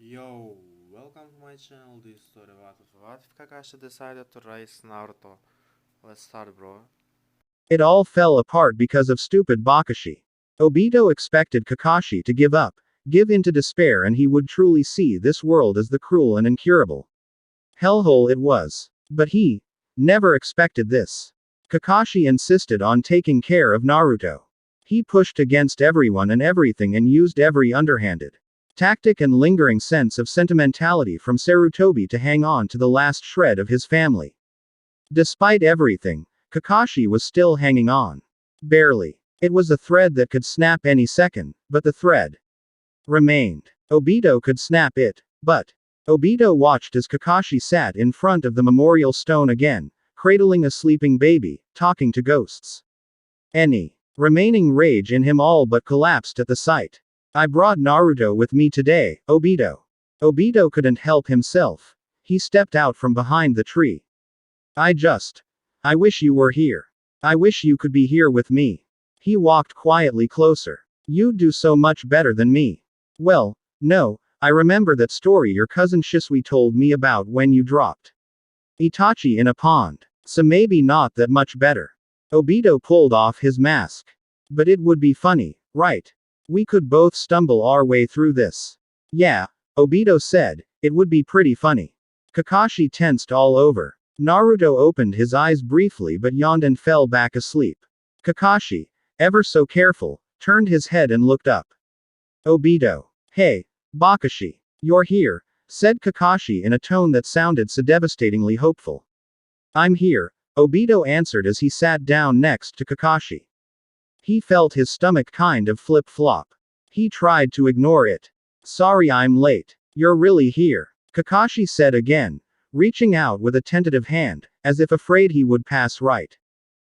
Yo, welcome to my channel. This story what if Kakashi decided to race Naruto? Let's start, bro. It all fell apart because of stupid Bakashi. Obito expected Kakashi to give up, give in to despair, and he would truly see this world as the cruel and incurable hellhole it was. But he never expected this. Kakashi insisted on taking care of Naruto. He pushed against everyone and everything and used every underhanded tactic and lingering sense of sentimentality from Sarutobi to hang on to the last shred of his family. Despite everything, Kakashi was still hanging on. Barely. It was a thread that could snap any second, but the thread remained. Obito could snap it, but Obito watched as Kakashi sat in front of the memorial stone again, cradling a sleeping baby, talking to ghosts. Any remaining rage in him all but collapsed at the sight. I brought Naruto with me today, Obito. Obito couldn't help himself. He stepped out from behind the tree. I wish you were here. I wish you could be here with me. He walked quietly closer. You'd do so much better than me. Well, no, I remember that story your cousin Shisui told me about when you dropped Itachi in a pond. So maybe not that much better. Obito pulled off his mask. But it would be funny, right? We could both stumble our way through this. Yeah, Obito said, it would be pretty funny. Kakashi tensed all over. Naruto opened his eyes briefly but yawned and fell back asleep. Kakashi, ever so careful, turned his head and looked up. Obito. Hey, Bakashi. You're here, said Kakashi in a tone that sounded so devastatingly hopeful. I'm here, Obito answered as he sat down next to Kakashi. He felt his stomach kind of flip-flop. He tried to ignore it. Sorry I'm late. You're really here, Kakashi said again, reaching out with a tentative hand, as if afraid he would pass right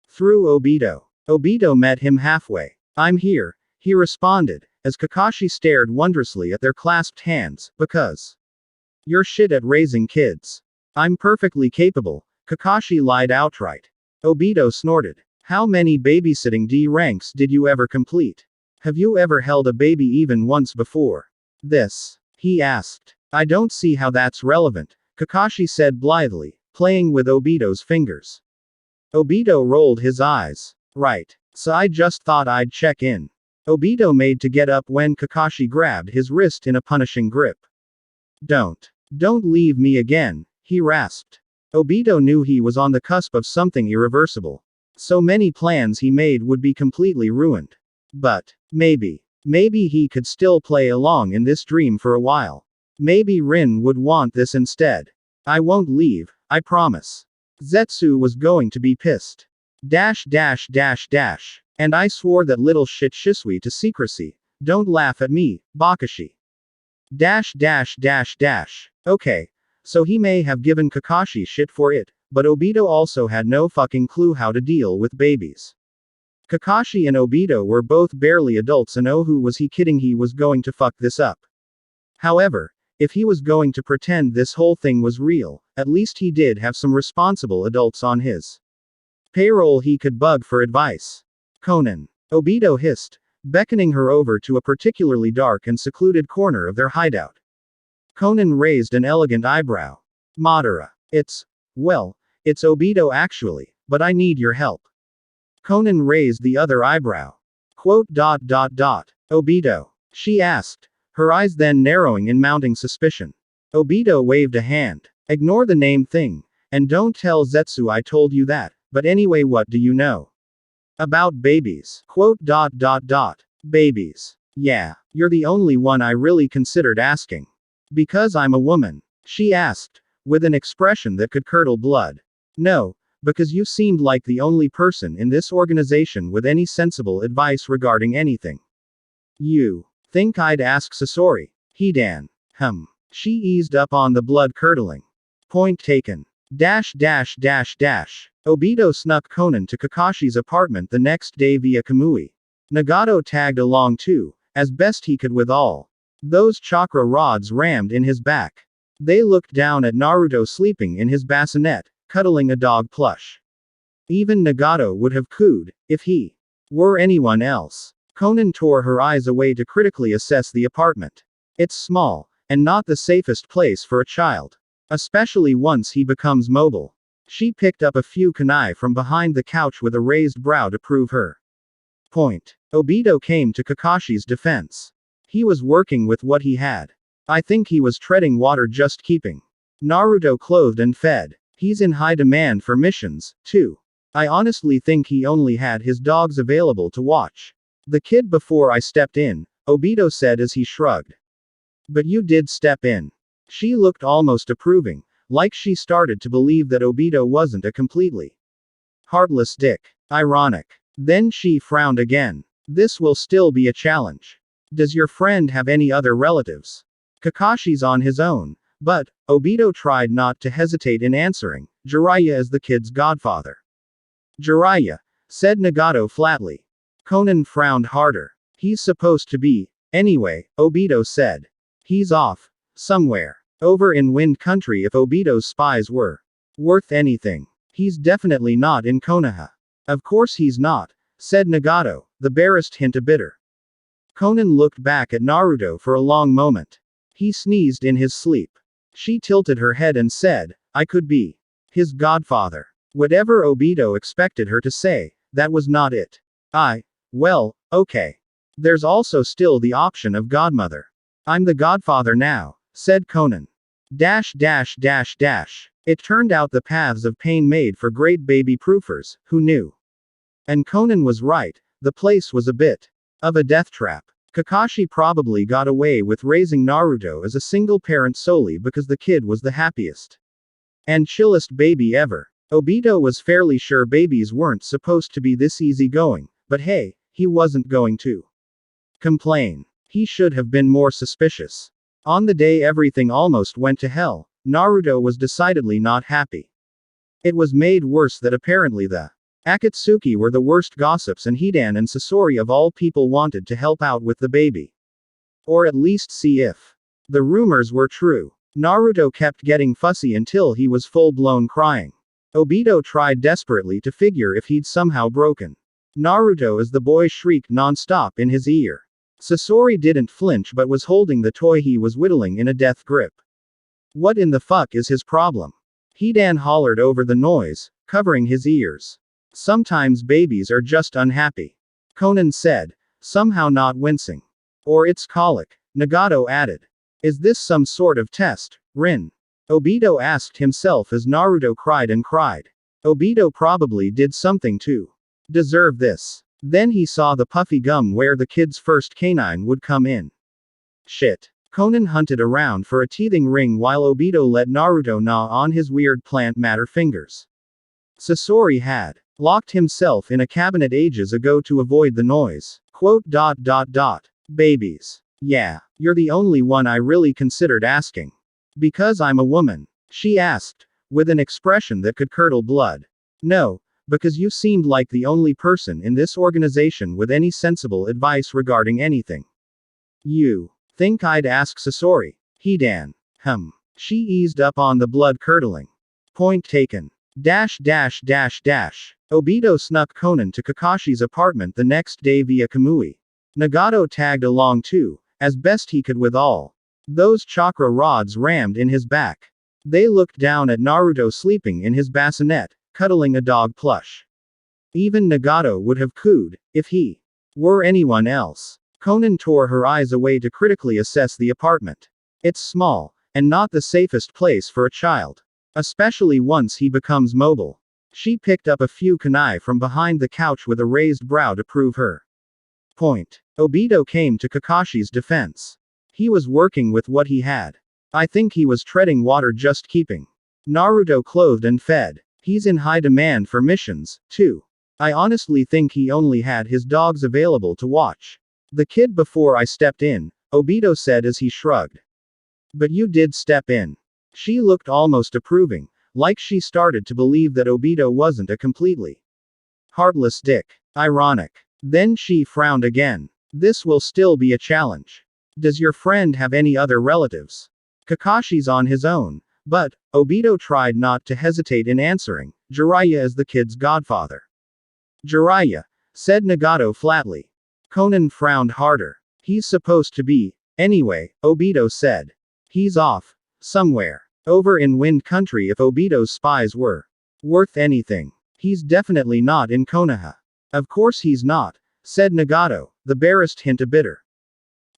through Obito. Obito met him halfway. I'm here, he responded, as Kakashi stared wondrously at their clasped hands, because you're shit at raising kids. I'm perfectly capable, Kakashi lied outright. Obito snorted. How many babysitting D ranks did you ever complete? Have you ever held a baby even once before? This, he asked. I don't see how that's relevant, Kakashi said blithely, playing with Obito's fingers. Obito rolled his eyes. Right. So I just thought I'd check in. Obito made to get up when Kakashi grabbed his wrist in a punishing grip. Don't leave me again, he rasped. Obito knew he was on the cusp of something irreversible. So many plans he made would be completely ruined. But maybe he could still play along in this dream for a while. Maybe Rin would want this instead. I won't leave, I promise. Zetsu was going to be pissed. And I swore that little shit Shisui to secrecy. Don't laugh at me, Bakashi. Okay. So he may have given Kakashi shit for it, but Obito also had no fucking clue how to deal with babies. Kakashi and Obito were both barely adults, and oh, who was he kidding, he was going to fuck this up. However, if he was going to pretend this whole thing was real, at least he did have some responsible adults on his payroll he could bug for advice. Conan. Obito hissed, beckoning her over to a particularly dark and secluded corner of their hideout. Conan raised an elegant eyebrow. Madara. It's Obito actually, but I need your help. Conan raised the other eyebrow. Obito? She asked, her eyes then narrowing in mounting suspicion. Obito waved a hand. Ignore the name thing, and don't tell Zetsu I told you that, but anyway, what do you know about babies? Babies. Yeah, you're the only one I really considered asking. Because I'm a woman? She asked, with an expression that could curdle blood. No, because you seemed like the only person in this organization with any sensible advice regarding anything. You think I'd ask Sasori? Hidan. She eased up on the blood-curdling. Point taken. Obito snuck Conan to Kakashi's apartment the next day via Kamui. Nagato tagged along too, as best he could with all those chakra rods rammed in his back. They looked down at Naruto sleeping in his bassinet, cuddling a dog plush. Even Nagato would have cooed, if he were anyone else. Conan tore her eyes away to critically assess the apartment. It's small, and not the safest place for a child. Especially once he becomes mobile. She picked up a few kunai from behind the couch with a raised brow to prove her point. Obito came to Kakashi's defense. He was working with what he had. I think he was treading water just keeping Naruto clothed and fed. He's in high demand for missions, too. I honestly think he only had his dogs available to watch the kid before I stepped in, Obito said as he shrugged. But you did step in. She looked almost approving, like she started to believe that Obito wasn't a completely heartless dick. Ironic. Then she frowned again. This will still be a challenge. Does your friend have any other relatives? Kakashi's on his own, but Obito tried not to hesitate in answering. Jiraiya is the kid's godfather. Jiraiya, said Nagato flatly. Conan frowned harder. He's supposed to be. Anyway, Obito said. He's off. Somewhere. Over in Wind Country if Obito's spies were worth anything. He's definitely not in Konoha. Of course he's not, said Nagato, the barest hint a bitter. Conan looked back at Naruto for a long moment. He sneezed in his sleep. She tilted her head and said, I could be his godfather. Whatever Obito expected her to say, that was not it. Well, okay. There's also still the option of godmother. I'm the godfather now, said Conan. It turned out the paths of pain made for great baby proofers, who knew? And Conan was right, the place was a bit of a death trap. Kakashi probably got away with raising Naruto as a single parent solely because the kid was the happiest and chillest baby ever. Obito was fairly sure babies weren't supposed to be this easygoing, but hey, he wasn't going to complain. He should have been more suspicious. On the day everything almost went to hell, Naruto was decidedly not happy. It was made worse that apparently the Akatsuki were the worst gossips and Hidan and Sasori of all people wanted to help out with the baby. Or at least see if the rumors were true. Naruto kept getting fussy until he was full-blown crying. Obito tried desperately to figure if he'd somehow broken Naruto as the boy shrieked non-stop in his ear. Sasori didn't flinch but was holding the toy he was whittling in a death grip. What in the fuck is his problem? Hidan hollered over the noise, covering his ears. Sometimes babies are just unhappy. Conan said, somehow not wincing. Or it's colic, Nagato added. Is this some sort of test, Rin? Obito asked himself as Naruto cried and cried. Obito probably did something to deserve this. Then he saw the puffy gum where the kid's first canine would come in. Shit. Conan hunted around for a teething ring while Obito let Naruto gnaw on his weird plant matter fingers. Sasori had locked himself in a cabinet ages ago to avoid the noise. Babies. Yeah, you're the only one I really considered asking. Because I'm a woman? She asked, with an expression that could curdle blood. No, because you seemed like the only person in this organization with any sensible advice regarding anything. You think I'd ask Sasori? Hidan. She eased up on the blood-curdling. Point taken. Obito snuck Conan to Kakashi's apartment the next day via Kamui. Nagato tagged along too, as best he could with all those chakra rods rammed in his back. They looked down at Naruto sleeping in his bassinet, cuddling a dog plush. Even Nagato would have cooed, if he were anyone else. Conan tore her eyes away to critically assess the apartment. It's small, and not the safest place for a child. Especially once he becomes mobile. She picked up a few kunai from behind the couch with a raised brow to prove her point. Obito came to Kakashi's defense. He was working with what he had. I think he was treading water just keeping Naruto clothed and fed. He's in high demand for missions, too. I honestly think he only had his dogs available to watch the kid before I stepped in, Obito said as he shrugged. But you did step in. She looked almost approving, like she started to believe that Obito wasn't a completely heartless dick. Ironic. Then she frowned again. This will still be a challenge. Does your friend have any other relatives? Kakashi's on his own, but Obito tried not to hesitate in answering. Jiraiya is the kid's godfather. Jiraiya, said Nagato flatly. Conan frowned harder. He's supposed to be. Anyway, Obito said. He's off. Somewhere. Over in Wind Country if Obito's spies were worth anything. He's definitely not in Konoha. Of course he's not, said Nagato, the barest hint a bitter.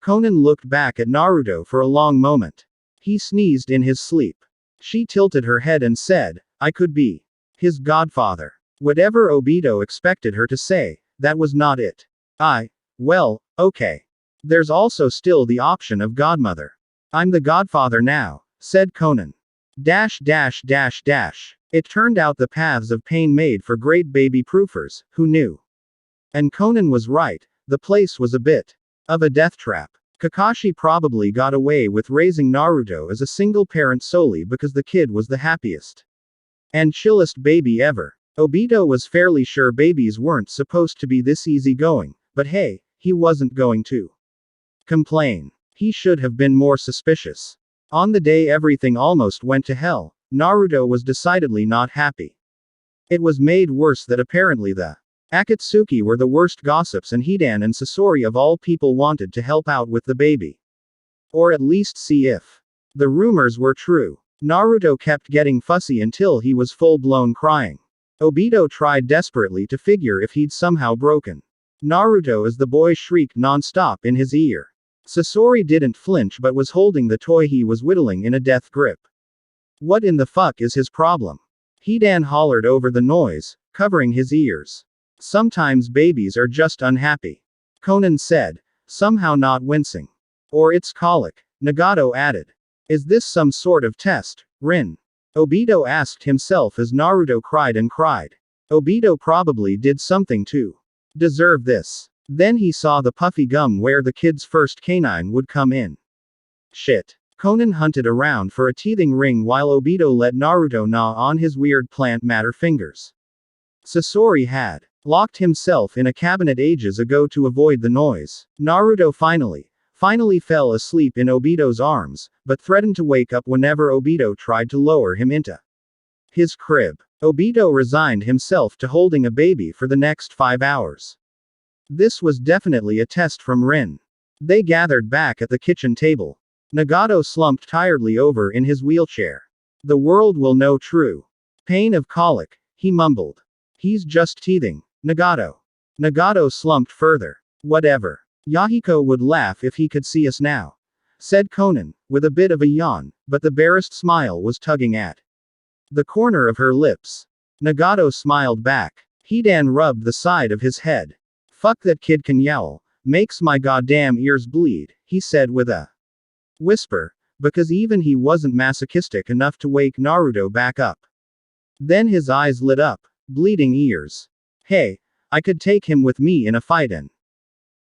Conan looked back at Naruto for a long moment. He sneezed in his sleep. She tilted her head and said, I could be his godfather. Whatever Obito expected her to say, that was not it. Well, okay. There's also still the option of godmother. I'm the godfather now, said Conan. Dash dash dash dash. It turned out the paths of pain made for great baby proofers, who knew? And Conan was right, the place was a bit of a death trap. Kakashi probably got away with raising Naruto as a single parent solely because the kid was the happiest and chillest baby ever. Obito was fairly sure babies weren't supposed to be this easygoing, but hey, he wasn't going to complain. He should have been more suspicious. On the day everything almost went to hell, Naruto was decidedly not happy. It was made worse that apparently the Akatsuki were the worst gossips and Hidan and Sasori of all people wanted to help out with the baby. Or at least see if the rumors were true. Naruto kept getting fussy until he was full-blown crying. Obito tried desperately to figure if he'd somehow broken Naruto as the boy shrieked non-stop in his ear. Sasori didn't flinch but was holding the toy he was whittling in a death grip. What in the fuck is his problem? Hidan hollered over the noise, covering his ears. Sometimes babies are just unhappy. Conan said, somehow not wincing. Or it's colic, Nagato added. Is this some sort of test, Rin? Obito asked himself as Naruto cried and cried. Obito probably did something to deserve this. Then he saw the puffy gum where the kid's first canine would come in. Shit. Conan hunted around for a teething ring while Obito let Naruto gnaw on his weird plant matter fingers. Sasori had locked himself in a cabinet ages ago to avoid the noise. Naruto finally fell asleep in Obito's arms, but threatened to wake up whenever Obito tried to lower him into his crib. Obito resigned himself to holding a baby for the next 5 hours. This was definitely a test from Rin. They gathered back at the kitchen table. Nagato slumped tiredly over in his wheelchair. The world will know true pain of colic, he mumbled. He's just teething, Nagato. Nagato slumped further. Whatever. Yahiko would laugh if he could see us now, said Conan, with a bit of a yawn, but the barest smile was tugging at the corner of her lips. Nagato smiled back. Hidan rubbed the side of his head. Fuck that kid can yowl, makes my goddamn ears bleed, he said with a whisper, because even he wasn't masochistic enough to wake Naruto back up. Then his eyes lit up. Bleeding ears. Hey, I could take him with me in a fight in.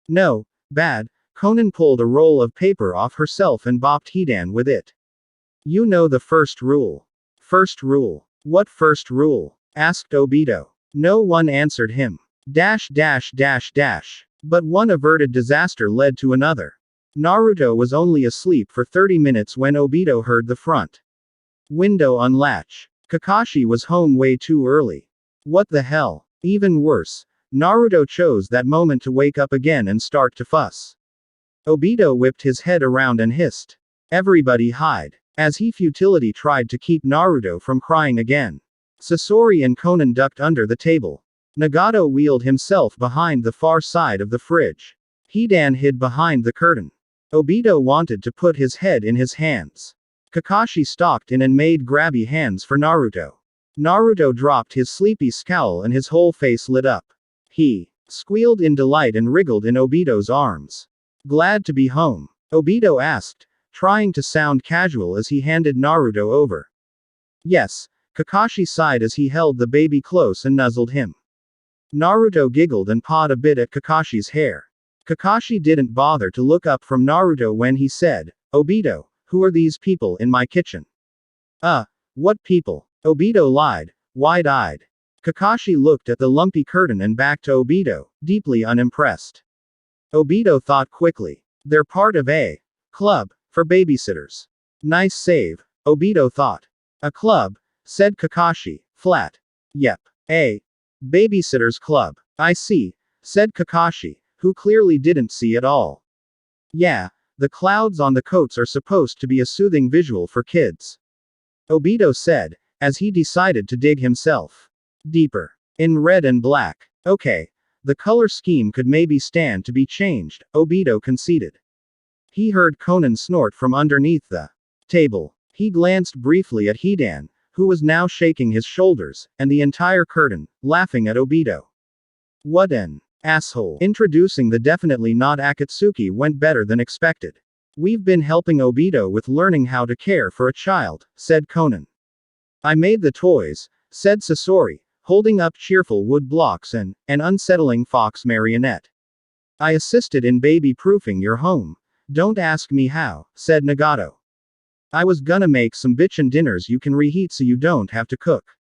No, bad. Conan pulled a roll of paper off herself and bopped Hidan with it. You know the first rule. First rule. What first rule? Asked Obito. No one answered him. Dash dash dash dash. But one averted disaster led to another. Naruto was only asleep for 30 minutes when Obito heard the front window unlatch. Kakashi was home way too early. What the hell? Even worse. Naruto chose that moment to wake up again and start to fuss. Obito whipped his head around and hissed. Everybody hide. As he futilely tried to keep Naruto from crying again. Sasori and Conan ducked under the table. Nagato wheeled himself behind the far side of the fridge. Hidan hid behind the curtain. Obito wanted to put his head in his hands. Kakashi stalked in and made grabby hands for Naruto. Naruto dropped his sleepy scowl and his whole face lit up. He squealed in delight and wriggled in Obito's arms. Glad to be home? Obito asked, trying to sound casual as he handed Naruto over. Yes, Kakashi sighed as he held the baby close and nuzzled him. Naruto giggled and pawed a bit at Kakashi's hair. Kakashi didn't bother to look up from Naruto when he said, Obito, who are these people in my kitchen? What people? Obito lied, wide-eyed. Kakashi looked at the lumpy curtain and back to Obito, deeply unimpressed. Obito thought quickly. They're part of a club for babysitters. Nice save, Obito thought. A club, said Kakashi, flat. Yep. A babysitters club. I see, said Kakashi, who clearly didn't see at all. Yeah, The clouds on the coats are supposed to be a soothing visual for kids. Obito said, as he decided to dig himself deeper. In red and black. Okay. The color scheme could maybe stand to be changed, Obito conceded. He heard Conan snort from underneath the table. He glanced briefly at Hidan, who was now shaking his shoulders, and the entire curtain, laughing at Obito. What an asshole. Introducing the definitely not Akatsuki went better than expected. We've been helping Obito with learning how to care for a child, said Conan. I made the toys, said Sasori, holding up cheerful wood blocks and an unsettling fox marionette. I assisted in baby-proofing your home. Don't ask me how, said Nagato. I was gonna make some bitchin' dinners you can reheat so you don't have to cook.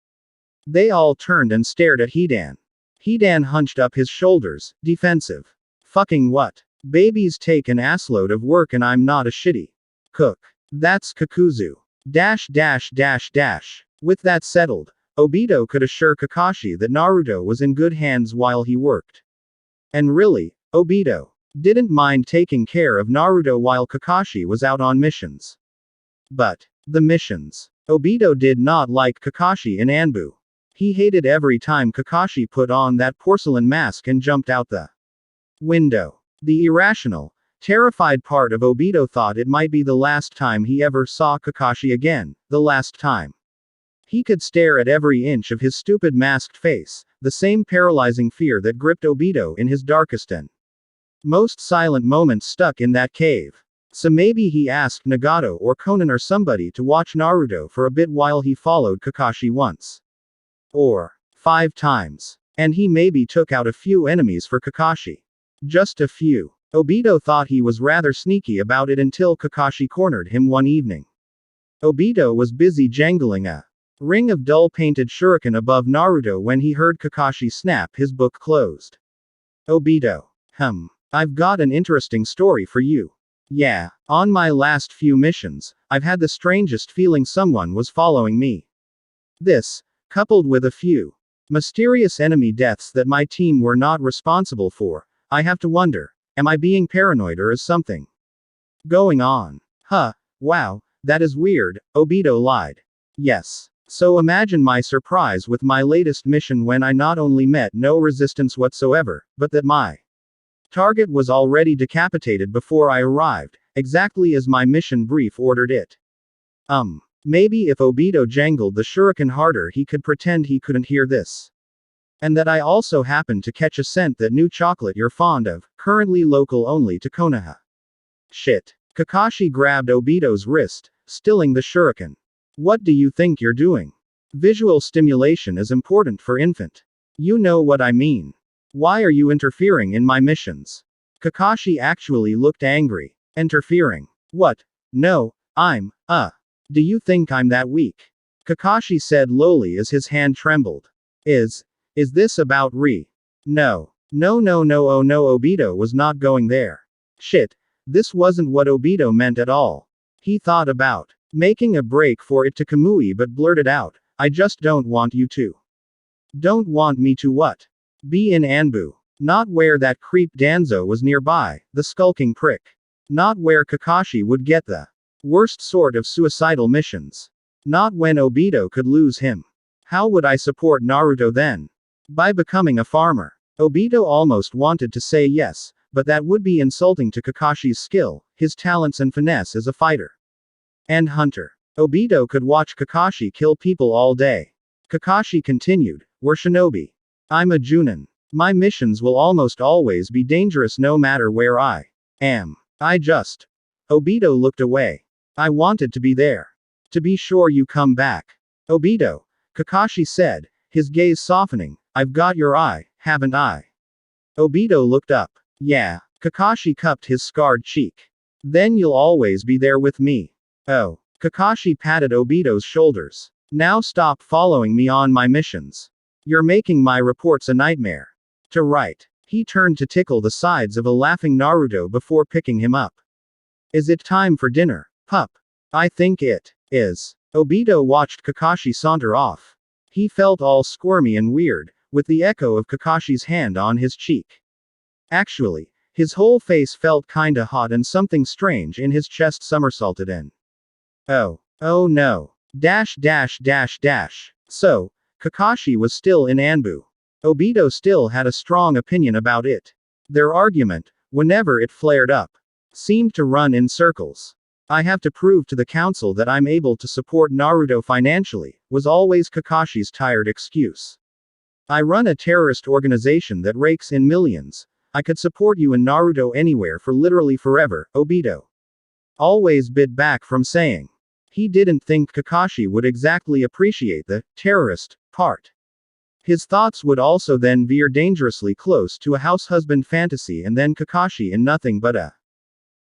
They all turned and stared at Hidan. Hidan hunched up his shoulders, defensive. Fucking what? Babies take an assload of work and I'm not a shitty cook. That's Kakuzu. With that settled, Obito could assure Kakashi that Naruto was in good hands while he worked. And really, Obito didn't mind taking care of Naruto while Kakashi was out on missions. But the missions. Obito did not like Kakashi in Anbu. He hated every time Kakashi put on that porcelain mask and jumped out the window. The irrational, terrified part of Obito thought it might be the last time he ever saw Kakashi again, the last time. He could stare at every inch of his stupid masked face, the same paralyzing fear that gripped Obito in his darkest and most silent moments stuck in that cave. So maybe he asked Nagato or Conan or somebody to watch Naruto for a bit while he followed Kakashi once. Or 5 times. And he maybe took out a few enemies for Kakashi. Just a few. Obito thought he was rather sneaky about it until Kakashi cornered him one evening. Obito was busy jangling a ring of dull-painted shuriken above Naruto when he heard Kakashi snap his book closed. Obito. I've got an interesting story for you. Yeah, on my last few missions, I've had the strangest feeling someone was following me. This, coupled with a few mysterious enemy deaths that my team were not responsible for, I have to wonder, am I being paranoid or is something going on? Wow, that is weird, Obito lied. Yes. So imagine my surprise with my latest mission when I not only met no resistance whatsoever, but that my target was already decapitated before I arrived, exactly as my mission brief ordered it. Maybe if Obito jangled the shuriken harder he could pretend he couldn't hear this. And that I also happened to catch a scent that new chocolate you're fond of, currently local only to Konoha. Shit. Kakashi grabbed Obito's wrist, stilling the shuriken. What do you think you're doing? Visual stimulation is important for infant. You know what I mean. Why are you interfering in my missions? Kakashi actually looked angry. Interfering? What? No, do you think I'm that weak? Kakashi said lowly as his hand trembled. Is this about No. No, oh no, Obito was not going there. Shit. This wasn't what Obito meant at all. He thought about making a break for it to Kamui but blurted out, I just don't want you to. Don't want me to what? Be in Anbu. Not where that creep Danzo was nearby, the skulking prick. Not where Kakashi would get the worst sort of suicidal missions. Not when Obito could lose him. How would I support Naruto then? By becoming a farmer. Obito almost wanted to say yes, but that would be insulting to Kakashi's skill, his talents and finesse as a fighter and hunter. Obito could watch Kakashi kill people all day. Kakashi continued, we're shinobi. I'm a Junin. My missions will almost always be dangerous no matter where I am. Obito looked away. I wanted to be there. To be sure you come back. Obito. Kakashi said, his gaze softening, I've got your eye, haven't I? Obito looked up. Yeah. Kakashi cupped his scarred cheek. Then you'll always be there with me. Oh. Kakashi patted Obito's shoulders. Now stop following me on my missions. You're making my reports a nightmare to write. He turned to tickle the sides of a laughing Naruto before picking him up. Is it time for dinner, pup? I think it is. Obito watched Kakashi saunter off. He felt all squirmy and weird, with the echo of Kakashi's hand on his cheek. Actually, His whole face felt kinda hot and something strange in his chest somersaulted in. Oh no. Dash dash dash dash. So, Kakashi was still in Anbu. Obito still had a strong opinion about it. Their argument, whenever it flared up, seemed to run in circles. I have to prove to the council that I'm able to support Naruto financially, was always Kakashi's tired excuse. I run a terrorist organization that rakes in millions. I could support you and Naruto anywhere for literally forever, Obito always bit back from saying. He didn't think Kakashi would exactly appreciate the terrorist part. His thoughts would also then veer dangerously close to a house husband fantasy and then Kakashi in nothing but a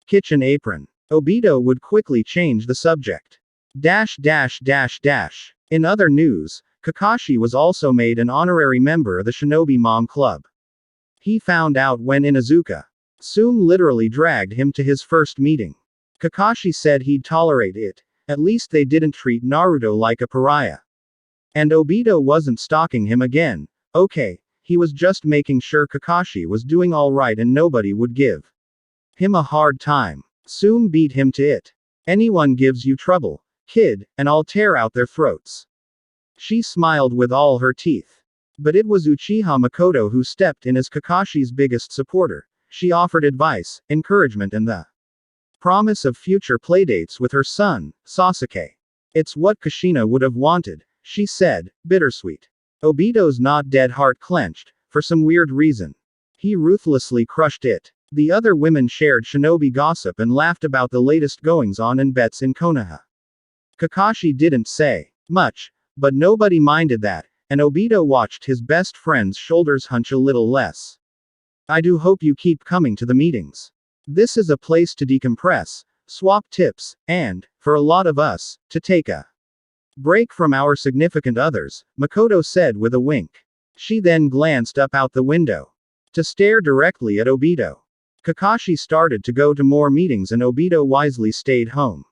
kitchen apron. Obito would quickly change the subject. Dash dash dash dash. In other news, Kakashi was also made an honorary member of the Shinobi Mom Club. He found out when Inuzuka Sume literally dragged him to his first meeting. Kakashi said he'd tolerate it. At least they didn't treat Naruto like a pariah. And Obito wasn't stalking him again. Okay, he was just making sure Kakashi was doing alright and nobody would give him a hard time. Sume beat him to it. Anyone gives you trouble, kid, and I'll tear out their throats. She smiled with all her teeth. But it was Uchiha Makoto who stepped in as Kakashi's biggest supporter. She offered advice, encouragement and the promise of future playdates with her son, Sasuke. It's what Kushina would have wanted, she said, bittersweet. Obito's not dead heart clenched, for some weird reason. He ruthlessly crushed it. The other women shared shinobi gossip and laughed about the latest goings-on and bets in Konoha. Kakashi didn't say much, but nobody minded that, and Obito watched his best friend's shoulders hunch a little less. I do hope you keep coming to the meetings. This is a place to decompress, swap tips, and, for a lot of us, to take a break from our significant others, Makoto said with a wink. She then glanced up out the window to stare directly at Obito. Kakashi started to go to more meetings and Obito wisely stayed home.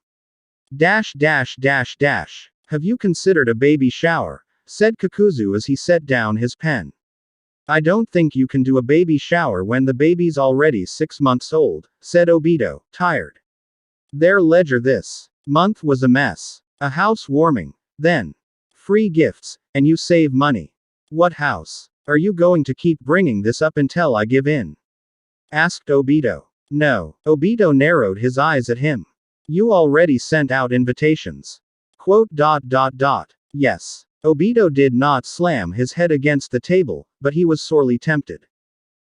Dash dash dash dash. Have you considered a baby shower? Said Kakuzu as he set down his pen. I don't think you can do a baby shower when the baby's already 6 months old, said Obito, tired. Their ledger this month was a mess. A house warming, then free gifts, and you save money. What house? Are you going to keep bringing this up until I give in? Asked Obito. No. Obito narrowed his eyes at him. You already sent out invitations. Yes. Obito did not slam his head against the table, but he was sorely tempted.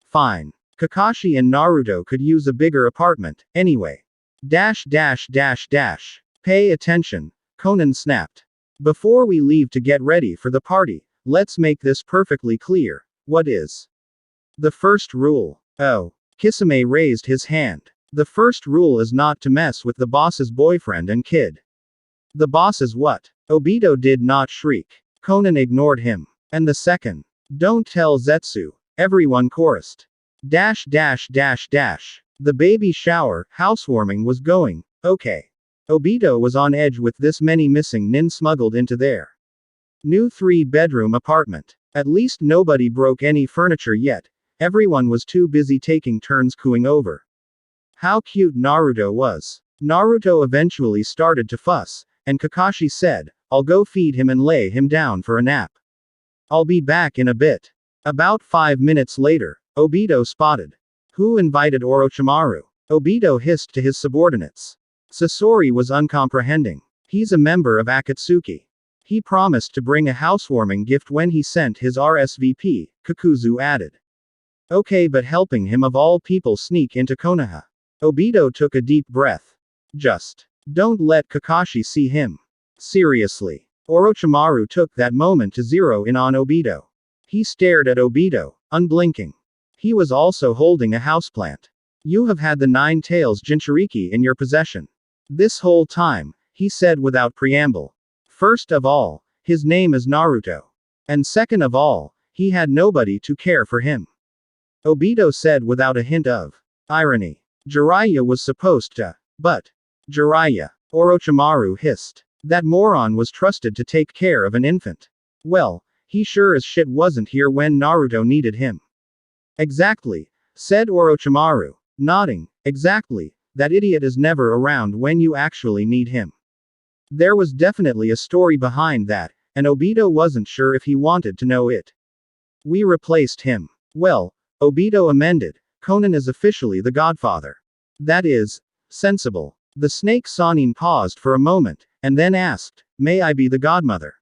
Fine. Kakashi and Naruto could use a bigger apartment, anyway. Dash dash dash dash. Pay attention, Conan snapped. Before we leave to get ready for the party, let's make this perfectly clear. What is the first rule? Oh. Kisame raised his hand. The first rule is not to mess with the boss's boyfriend and kid. The boss is what? Obito did not shriek. Conan ignored him. And the second? Don't tell Zetsu. Everyone chorused. Dash dash dash dash. The baby shower, housewarming was going, okay. Obito was on edge with this many missing nin smuggled into their new 3-bedroom apartment. At least nobody broke any furniture yet. Everyone was too busy taking turns cooing over how cute Naruto was. Naruto eventually started to fuss, and Kakashi said, I'll go feed him and lay him down for a nap. I'll be back in a bit. About 5 minutes later, Obito spotted. Who invited Orochimaru? Obito hissed to his subordinates. Sasori was uncomprehending. He's a member of Akatsuki. He promised to bring a housewarming gift when he sent his RSVP, Kakuzu added. Okay, but helping him of all people sneak into Konoha. Obito took a deep breath. Just don't let Kakashi see him. Seriously. Orochimaru took that moment to zero in on Obito. He stared at Obito, unblinking. He was also holding a houseplant. You have had the 9 tails Jinchuriki in your possession. This whole time, he said without preamble. First of all, his name is Naruto. And second of all, he had nobody to care for him. Obito said without a hint of irony. Jiraiya was supposed to. But Jiraiya. Orochimaru hissed. That moron was trusted to take care of an infant. Well, he sure as shit wasn't here when Naruto needed him. Exactly, said Orochimaru. Nodding. Exactly. That idiot is never around when you actually need him. There was definitely a story behind that, and Obito wasn't sure if he wanted to know it. We replaced him. Well, Obito amended, Conan is officially the godfather. That is sensible. The snake Sanin paused for a moment, and then asked, may I be the godmother?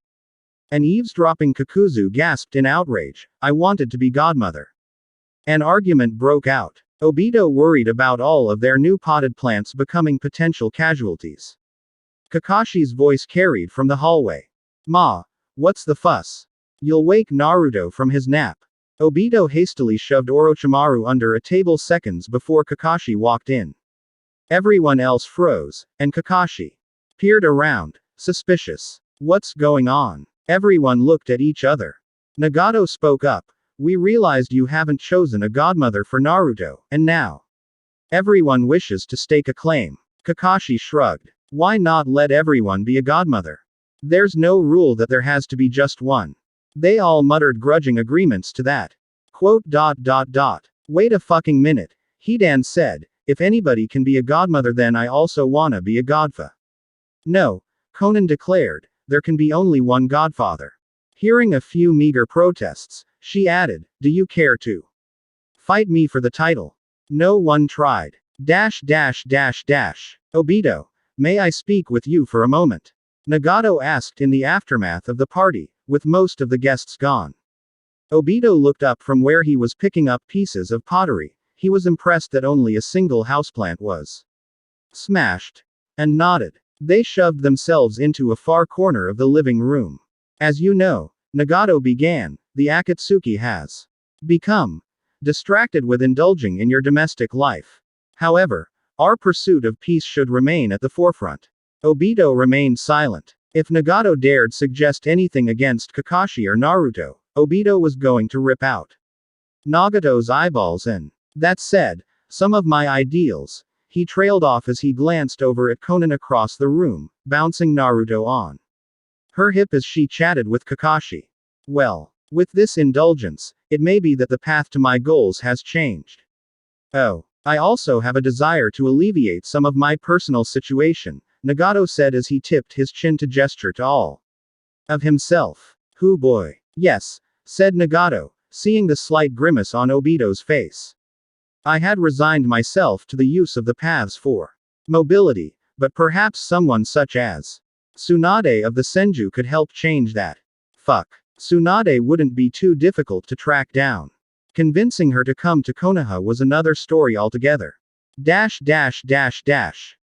An eavesdropping Kakuzu gasped in outrage, I wanted to be godmother. An argument broke out. Obito worried about all of their new potted plants becoming potential casualties. Kakashi's voice carried from the hallway. Ma, what's the fuss? You'll wake Naruto from his nap. Obito hastily shoved Orochimaru under a table seconds before Kakashi walked in. Everyone else froze, and Kakashi peered around, suspicious. What's going on? Everyone looked at each other. Nagato spoke up. We realized you haven't chosen a godmother for Naruto, and now everyone wishes to stake a claim. Kakashi shrugged. Why not let everyone be a godmother? There's no rule that there has to be just one. They all muttered grudging agreements to that. Quote. Wait a fucking minute, Hidan said, if anybody can be a godmother then I also wanna be a godfa. No, Conan declared, there can be only one godfather. Hearing a few meager protests, she added, do you care to fight me for the title? No one tried. Obito, may I speak with you for a moment? Nagato asked in the aftermath of the party, with most of the guests gone. Obito looked up from where he was picking up pieces of pottery. He was impressed that only a single houseplant was smashed, and nodded. They shoved themselves into a far corner of the living room. As you know, Nagato began, the Akatsuki has become distracted with indulging in your domestic life. However, our pursuit of peace should remain at the forefront. Obito remained silent. If Nagato dared suggest anything against Kakashi or Naruto, Obito was going to rip out Nagato's eyeballs and, that said, some of my ideals. He trailed off as he glanced over at Conan across the room, bouncing Naruto on her hip as she chatted with Kakashi. Well, with this indulgence, it may be that the path to my goals has changed. Oh, I also have a desire to alleviate some of my personal situation, Nagato said as he tipped his chin to gesture to all of himself. Hoo boy. Yes, said Nagato, seeing the slight grimace on Obito's face. I had resigned myself to the use of the paths for mobility, but perhaps someone such as Tsunade of the Senju could help change that. Fuck. Tsunade wouldn't be too difficult to track down. Convincing her to come to Konoha was another story altogether.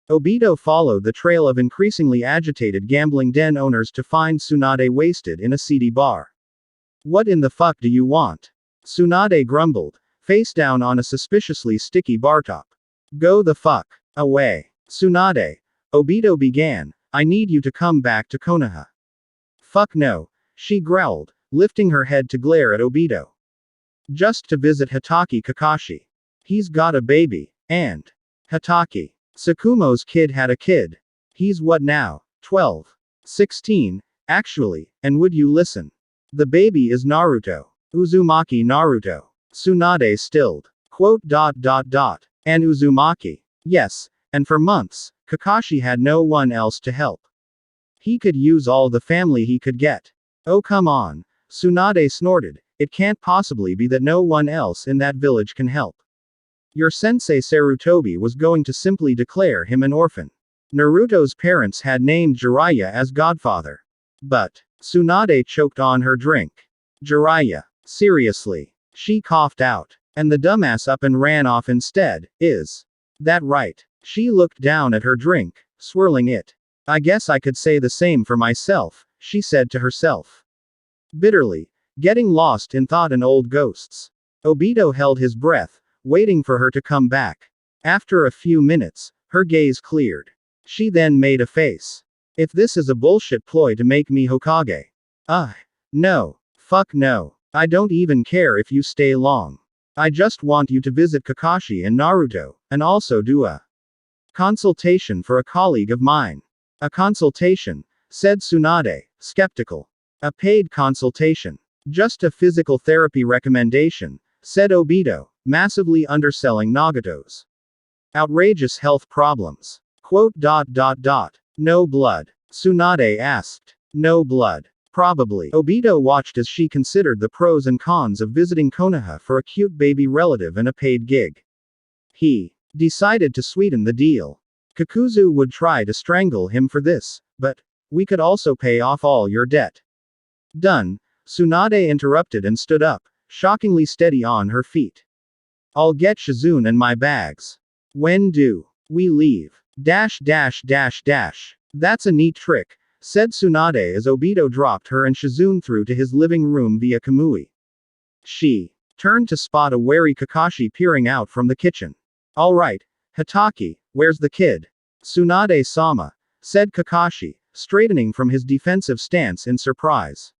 Obito followed the trail of increasingly agitated gambling den owners to find Tsunade wasted in a seedy bar. What in the fuck do you want? Tsunade grumbled, face down on a suspiciously sticky bar top. Go the fuck away. Tsunade. Obito began, I need you to come back to Konoha. Fuck no, she growled, lifting her head to glare at Obito. Just to visit Hitaki Kakashi. He's got a baby, and Hitaki. Tsukumo's kid had a kid. He's what now, 12? 16, actually, and would you listen? The baby is Naruto. Uzumaki Naruto. Tsunade stilled. Quote. And Uzumaki. Yes, and for months, Kakashi had no one else to help. He could use all the family he could get. Oh come on. Tsunade snorted, it can't possibly be that no one else in that village can help. Your sensei Sarutobi was going to simply declare him an orphan. Naruto's parents had named Jiraiya as godfather. But, Tsunade choked on her drink. Jiraiya. Seriously. She coughed out. And the dumbass up and ran off instead, is that right? She looked down at her drink, swirling it. I guess I could say the same for myself, she said to herself. Bitterly, getting lost in thought and old ghosts. Obito held his breath, waiting for her to come back. After a few minutes, her gaze cleared. She then made a face. If this is a bullshit ploy to make me Hokage. No. Fuck no. I don't even care if you stay long. I just want you to visit Kakashi and Naruto, and also do a consultation for a colleague of mine. A consultation, said Tsunade, skeptical. A paid consultation. Just a physical therapy recommendation, said Obito, massively underselling Nagato's Outrageous health problems. Quote. No blood. Tsunade asked. No blood. Probably. Obito watched as she considered the pros and cons of visiting Konoha for a cute baby relative and a paid gig. He decided to sweeten the deal. Kakuzu would try to strangle him for this, but we could also pay off all your debt. Done. Tsunade interrupted and stood up, shockingly steady on her feet. I'll get Shizune and my bags. When do we leave? That's a neat trick, said Tsunade as Obito dropped her and Shizune through to his living room via Kamui. She turned to spot a wary Kakashi peering out from the kitchen. Alright, Hitaki, where's the kid? Tsunade-sama, said Kakashi, straightening from his defensive stance in surprise.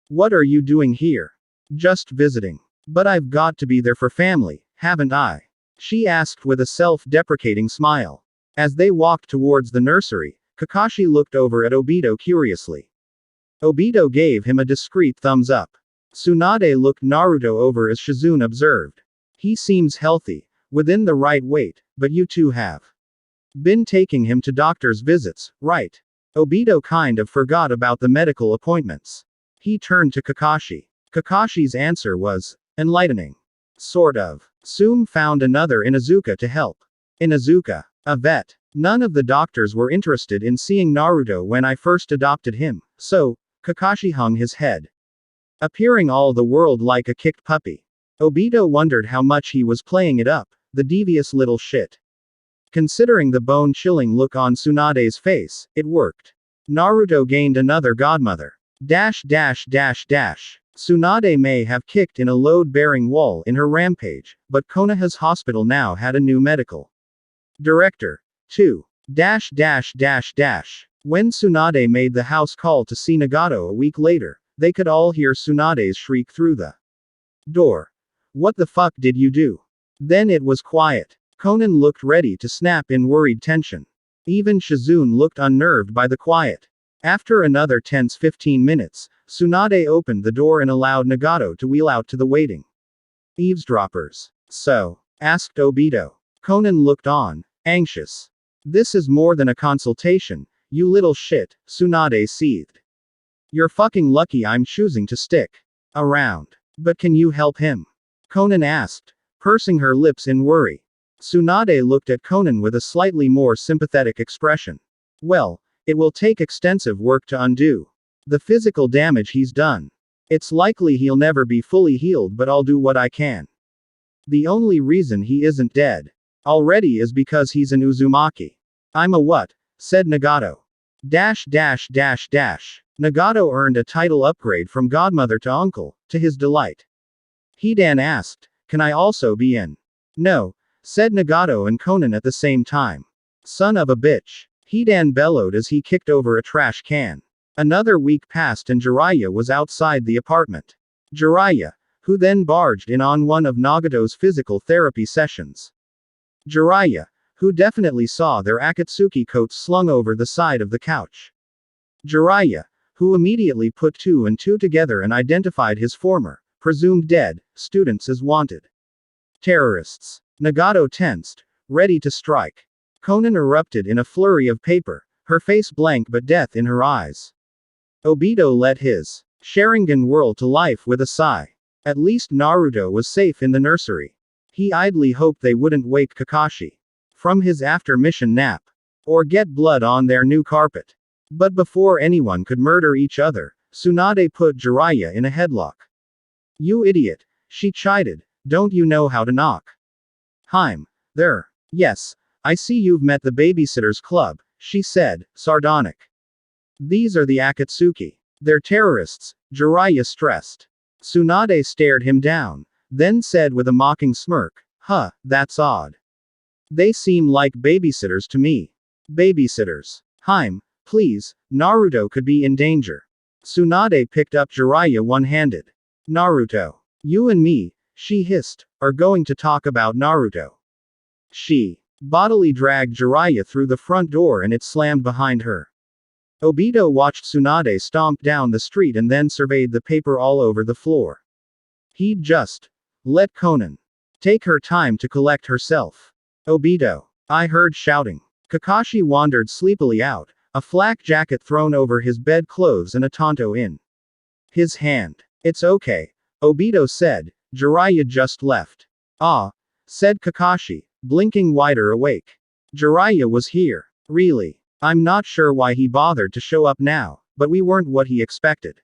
What are you doing here? Just visiting. But I've got to be there for family, haven't I? She asked with a self-deprecating smile. As they walked towards the nursery, Kakashi looked over at Obito curiously. Obito gave him a discreet thumbs up. Tsunade looked Naruto over as Shizune observed. He seems healthy, within the right weight, but you two have been taking him to doctor's visits, right? Obito kind of forgot about the medical appointments. He turned to Kakashi. Kakashi's answer was enlightening. Sort of. Soon found another Inuzuka to help. Inuzuka. A vet. None of the doctors were interested in seeing Naruto when I first adopted him, so, Kakashi hung his head. Appearing all the world like a kicked puppy. Obito wondered how much he was playing it up, the devious little shit. Considering the bone-chilling look on Tsunade's face, it worked. Naruto gained another godmother. Tsunade may have kicked in a load-bearing wall in her rampage, but Konoha's hospital now had a new medical director. 2. When Tsunade made the house call to see Nagato a week later, they could all hear Tsunade's shriek through the door. What the fuck did you do? Then it was quiet. Conan looked ready to snap in worried tension. Even Shizune looked unnerved by the quiet. After another tense 15 minutes, Tsunade opened the door and allowed Nagato to wheel out to the waiting eavesdroppers. So? Asked Obito. Conan looked on, anxious. This is more than a consultation, you little shit, Tsunade seethed. You're fucking lucky I'm choosing to stick around. But can you help him? Conan asked, pursing her lips in worry. Tsunade looked at Conan with a slightly more sympathetic expression. Well, it will take extensive work to undo the physical damage he's done. It's likely he'll never be fully healed, but I'll do what I can. The only reason he isn't dead already is because he's an Uzumaki. I'm a what? Said Nagato. Nagato earned a title upgrade from godmother to uncle, to his delight. Hidan asked, can I also be in? No, said Nagato and Conan at the same time. Son of a bitch. Hidan bellowed as he kicked over a trash can. Another week passed and Jiraiya was outside the apartment. Jiraiya, who then barged in on one of Nagato's physical therapy sessions. Jiraiya, who definitely saw their Akatsuki coats slung over the side of the couch. Jiraiya, who immediately put two and two together and identified his former, presumed dead, students as wanted terrorists. Nagato tensed, ready to strike. Conan erupted in a flurry of paper, her face blank but death in her eyes. Obito let his Sharingan whirl to life with a sigh. At least Naruto was safe in the nursery. He idly hoped they wouldn't wake Kakashi from his after-mission nap, or get blood on their new carpet. But before anyone could murder each other, Tsunade put Jiraiya in a headlock. You idiot, she chided, don't you know how to knock? There. Yes, I see you've met the Babysitters Club, she said, sardonic. These are the Akatsuki. They're terrorists, Jiraiya stressed. Tsunade stared him down, then said with a mocking smirk, huh, that's odd. They seem like babysitters to me. Babysitters. Please, Naruto could be in danger. Tsunade picked up Jiraiya one-handed. Naruto. You and me, she hissed, are going to talk about Naruto. She bodily dragged Jiraiya through the front door and it slammed behind her. Obito watched Tsunade stomp down the street and then surveyed the paper all over the floor. He'd just let Conan take her time to collect herself. Obito. I heard shouting. Kakashi wandered sleepily out, a flak jacket thrown over his bedclothes and a tanto in his hand. It's okay, Obito said, Jiraiya just left. Ah, said Kakashi, blinking wider awake. Jiraiya was here. Really? I'm not sure why he bothered to show up now, but we weren't what he expected.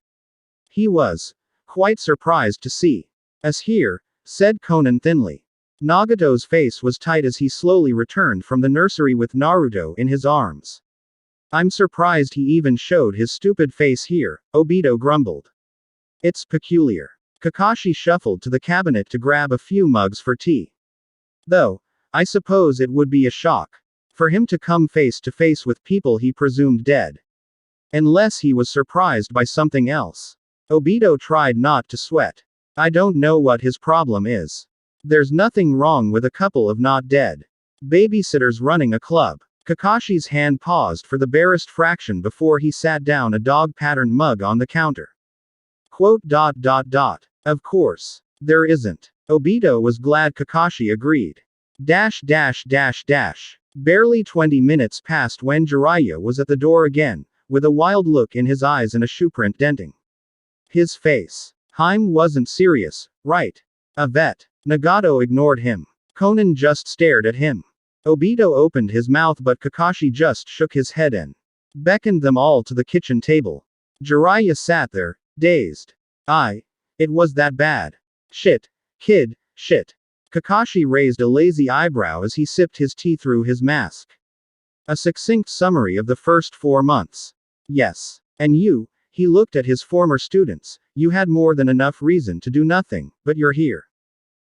He was quite surprised to see us here, said Conan thinly. Nagato's face was tight as he slowly returned from the nursery with Naruto in his arms. I'm surprised he even showed his stupid face here, Obito grumbled. It's peculiar. Kakashi shuffled to the cabinet to grab a few mugs for tea. Though, I suppose it would be a shock for him to come face to face with people he presumed dead. Unless he was surprised by something else. Obito tried not to sweat. I don't know what his problem is. There's nothing wrong with a couple of not dead babysitters running a club. Kakashi's hand paused for the barest fraction before he sat down a dog-patterned mug on the counter. Quote. Of course. There isn't. Obito was glad Kakashi agreed. Barely 20 minutes passed when Jiraiya was at the door again, with a wild look in his eyes and a shoeprint denting his face. Haim wasn't serious, right? A vet. Nagato ignored him. Conan just stared at him. Obito opened his mouth but Kakashi just shook his head and beckoned them all to the kitchen table. Jiraiya sat there, dazed. It was that bad. Shit. Kid, shit. Kakashi raised a lazy eyebrow as he sipped his tea through his mask. A succinct summary of the first 4 months. Yes. And you, he looked at his former students, you had more than enough reason to do nothing, but you're here.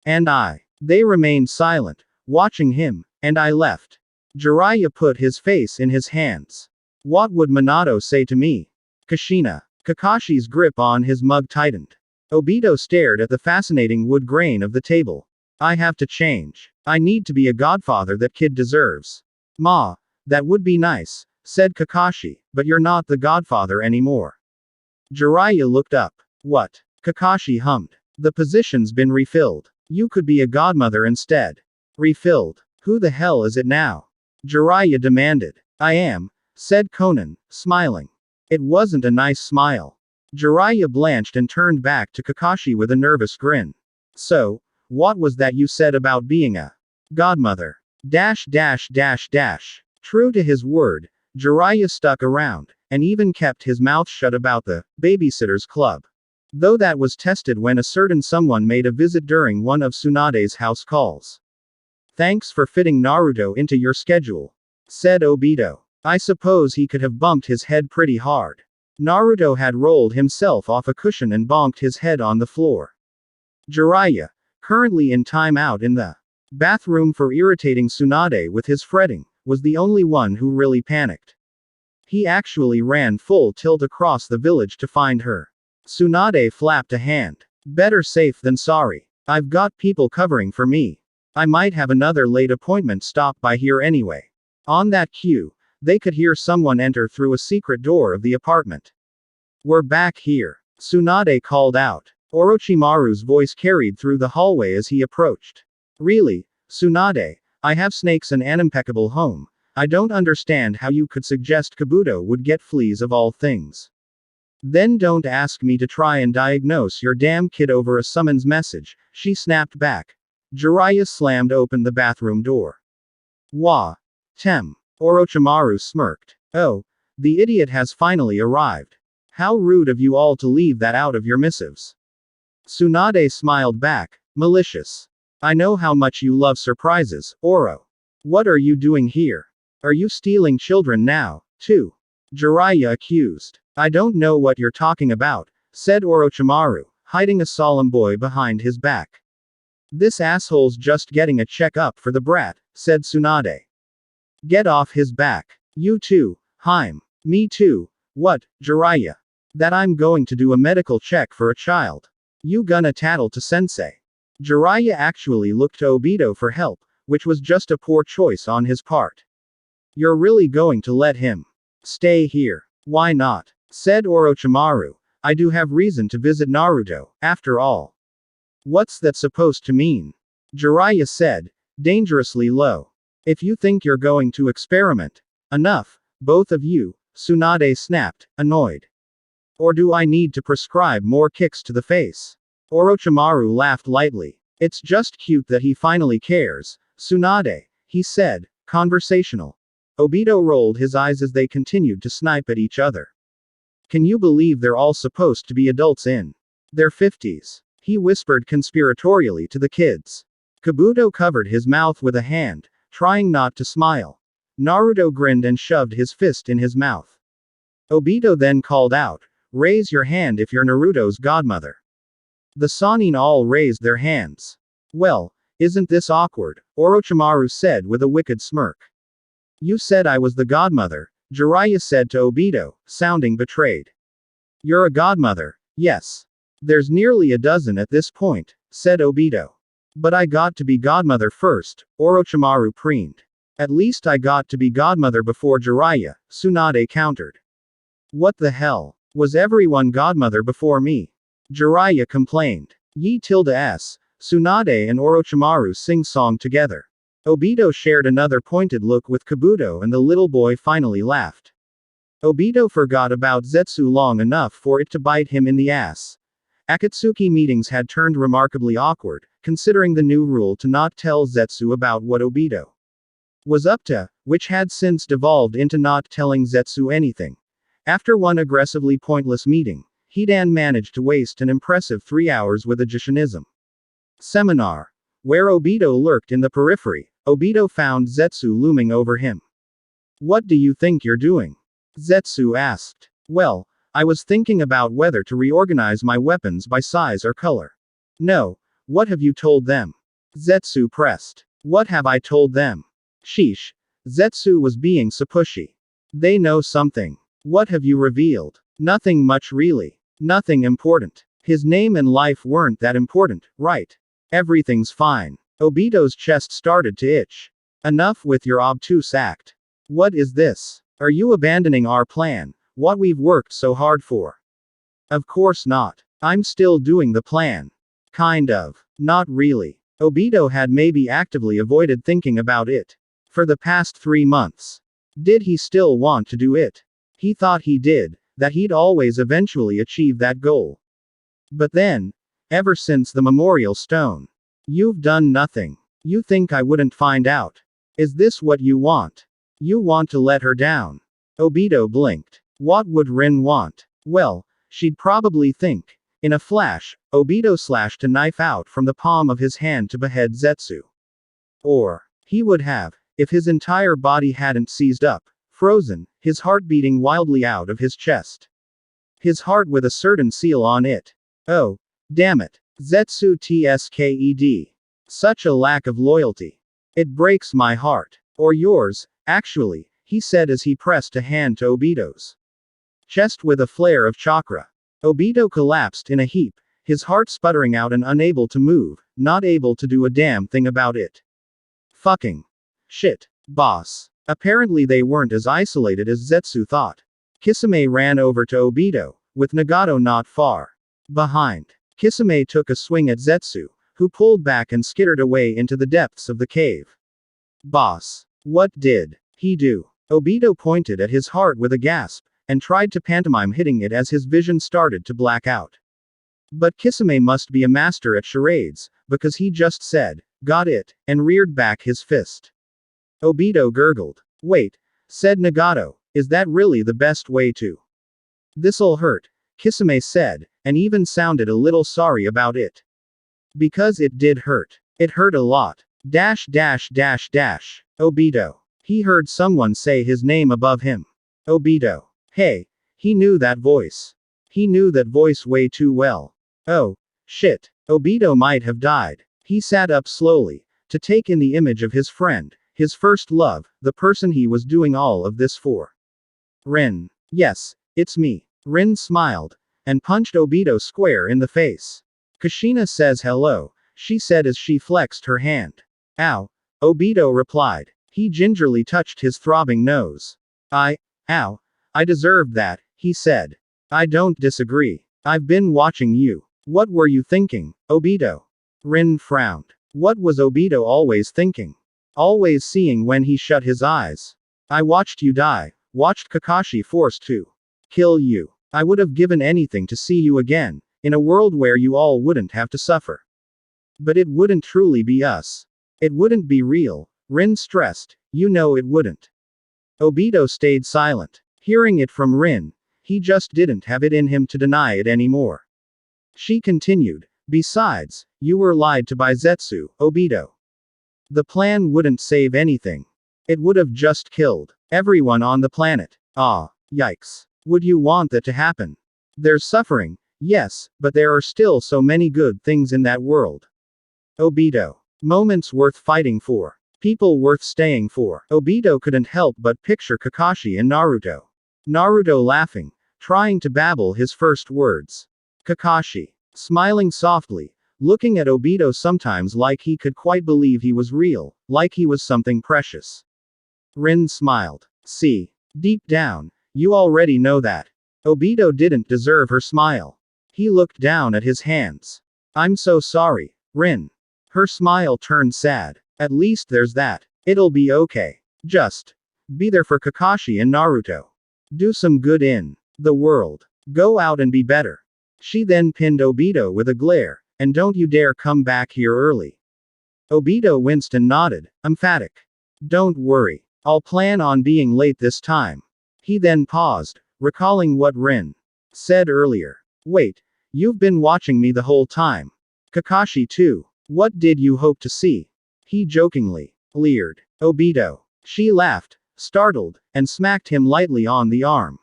And I. They remained silent, watching him, and I left. Jiraiya put his face in his hands. What would Minato say to me? Kushina. Kakashi's grip on his mug tightened. Obito stared at the fascinating wood grain of the table. I have to change. I need to be a godfather that kid deserves. Ma, that would be nice, said Kakashi, but you're not the godfather anymore. Jiraiya looked up. What? Kakashi hummed. The position's been refilled. You could be a godmother instead. Refilled. Who the hell is it now? Jiraiya demanded. I am, said Conan, smiling. It wasn't a nice smile. Jiraiya blanched and turned back to Kakashi with a nervous grin. So, what was that you said about being a godmother? True to his word, Jiraiya stuck around, and even kept his mouth shut about the babysitters club. Though that was tested when a certain someone made a visit during one of Tsunade's house calls. Thanks for fitting Naruto into your schedule, said Obito. I suppose he could have bumped his head pretty hard. Naruto had rolled himself off a cushion and bonked his head on the floor. Jiraiya, currently in timeout in the bathroom for irritating Tsunade with his fretting, was the only one who really panicked. He actually ran full tilt across the village to find her. Tsunade flapped a hand. Better safe than sorry. I've got people covering for me. I might have another late appointment stop by here anyway. On that cue, they could hear someone enter through a secret door of the apartment. We're back here. Tsunade called out. Orochimaru's voice carried through the hallway as he approached. Really, Tsunade, I have snakes and an impeccable home. I don't understand how you could suggest Kabuto would get fleas of all things. Then don't ask me to try and diagnose your damn kid over a summons message, she snapped back. Jiraiya slammed open the bathroom door. Wah. Tem. Orochimaru smirked. Oh, the idiot has finally arrived. How rude of you all to leave that out of your missives. Tsunade smiled back, malicious. I know how much you love surprises, Oro. What are you doing here? Are you stealing children now, too? Jiraiya accused. I don't know what you're talking about, said Orochimaru, hiding a solemn boy behind his back. This asshole's just getting a check-up for the brat, said Tsunade. Get off his back. You too, Haim. Me too. What, Jiraiya? That I'm going to do a medical check for a child. You gonna tattle to sensei. Jiraiya actually looked to Obito for help, which was just a poor choice on his part. You're really going to let him stay here? Why not? Said Orochimaru. I do have reason to visit Naruto, after all. What's that supposed to mean? Jiraiya said, dangerously low. If you think you're going to experiment. Enough, both of you, Tsunade snapped, annoyed. Or do I need to prescribe more kicks to the face? Orochimaru laughed lightly. It's just cute that he finally cares, Tsunade, he said, conversational. Obito rolled his eyes as they continued to snipe at each other. Can you believe they're all supposed to be adults in their 50s? He whispered conspiratorially to the kids. Kabuto covered his mouth with a hand, trying not to smile. Naruto grinned and shoved his fist in his mouth. Obito then called out, raise your hand if you're Naruto's godmother. The Sannin all raised their hands. Well, isn't this awkward? Orochimaru said with a wicked smirk. You said I was the godmother, Jiraiya said to Obito, sounding betrayed. You're a godmother, yes. There's nearly a dozen at this point, said Obito. But I got to be godmother first, Orochimaru preened. At least I got to be godmother before Jiraiya, Tsunade countered. What the hell? Was everyone godmother before me? Jiraiya complained. Ye tilde s, Tsunade and Orochimaru sing-song together. Obito shared another pointed look with Kabuto and the little boy finally laughed. Obito forgot about Zetsu long enough for it to bite him in the ass. Akatsuki meetings had turned remarkably awkward, considering the new rule to not tell Zetsu about what Obito was up to, which had since devolved into not telling Zetsu anything. After one aggressively pointless meeting, Hidan managed to waste an impressive 3 hours with a Jishinism seminar. Where Obito lurked in the periphery, Obito found Zetsu looming over him. What do you think you're doing? Zetsu asked. Well, I was thinking about whether to reorganize my weapons by size or color. No, what have you told them? Zetsu pressed. What have I told them? Sheesh. Zetsu was being suppushy. They know something. What have you revealed? Nothing much really. Nothing important. His name and life weren't that important, right? Everything's fine. Obito's chest started to itch. Enough with your obtuse act. What is this? Are you abandoning our plan, what we've worked so hard for? Of course not. I'm still doing the plan. Kind of. Not really. Obito had maybe actively avoided thinking about it. For the past 3 months. Did he still want to do it? He thought he did, that he'd always eventually achieve that goal. But then, ever since the memorial stone, you've done nothing. You think I wouldn't find out? Is this what you want? You want to let her down? Obito blinked. What would Rin want? Well, she'd probably think. In a flash, Obito slashed a knife out from the palm of his hand to behead Zetsu. Or, he would have, if his entire body hadn't seized up, frozen, his heart beating wildly out of his chest. His heart with a certain seal on it. Oh, damn it. Zetsu tsked. Such a lack of loyalty. It breaks my heart. Or yours, actually, he said as he pressed a hand to Obito's chest with a flare of chakra. Obito collapsed in a heap, his heart sputtering out and unable to move, not able to do a damn thing about it. Fucking shit, boss. Apparently they weren't as isolated as Zetsu thought. Kisame ran over to Obito, with Nagato not far behind. Kisame took a swing at Zetsu, who pulled back and skittered away into the depths of the cave. Boss. What did he do? Obito pointed at his heart with a gasp, and tried to pantomime hitting it as his vision started to black out. But Kisame must be a master at charades, because he just said, got it, and reared back his fist. Obito gurgled. Wait, said Nagato, is that really the best way to? This'll hurt, Kisame said, and even sounded a little sorry about it. Because it did hurt. It hurt a lot. Obito. He heard someone say his name above him. Obito. Hey. He knew that voice. He knew that voice way too well. Oh. Shit. Obito might have died. He sat up slowly, to take in the image of his friend, his first love, the person he was doing all of this for. Rin. Yes, it's me. Rin smiled, and punched Obito square in the face. Kushina says hello, she said as she flexed her hand. Ow. Obito replied. He gingerly touched his throbbing nose. Ow. I deserved that, he said. I don't disagree. I've been watching you. What were you thinking, Obito? Rin frowned. What was Obito always thinking? always seeing when he shut his eyes. I watched you die, watched Kakashi forced to kill you. I would have given anything to see you again, in a world where you all wouldn't have to suffer. But it wouldn't truly be us. It wouldn't be real. Rin stressed. You know it wouldn't. Obito stayed silent. Hearing it from Rin, he just didn't have it in him to deny it anymore. She continued. Besides, you were lied to by Zetsu, Obito. The plan wouldn't save anything. It would have just killed everyone on the planet. Ah, yikes. Would you want that to happen? There's suffering, yes, but there are still so many good things in that world. Obito. Moments worth fighting for. People worth staying for. Obito couldn't help but picture Kakashi and Naruto. Naruto laughing, trying to babble his first words. Kakashi. Smiling softly, looking at Obito sometimes like he could quite believe he was real, like he was something precious. Rin smiled. See. Deep down, you already know that. Obito didn't deserve her smile. He looked down at his hands. I'm so sorry, Rin. Her smile turned sad. At least there's that. It'll be okay. Just be there for Kakashi and Naruto. Do some good in the world. Go out and be better. She then pinned Obito with a glare, and don't you dare come back here early. Obito winced and nodded, emphatic. Don't worry. I'll plan on being late this time. He then paused, recalling what Rin said earlier. Wait, you've been watching me the whole time. Kakashi too. What did you hope to see? He jokingly leered. Obito. She laughed, startled, and smacked him lightly on the arm.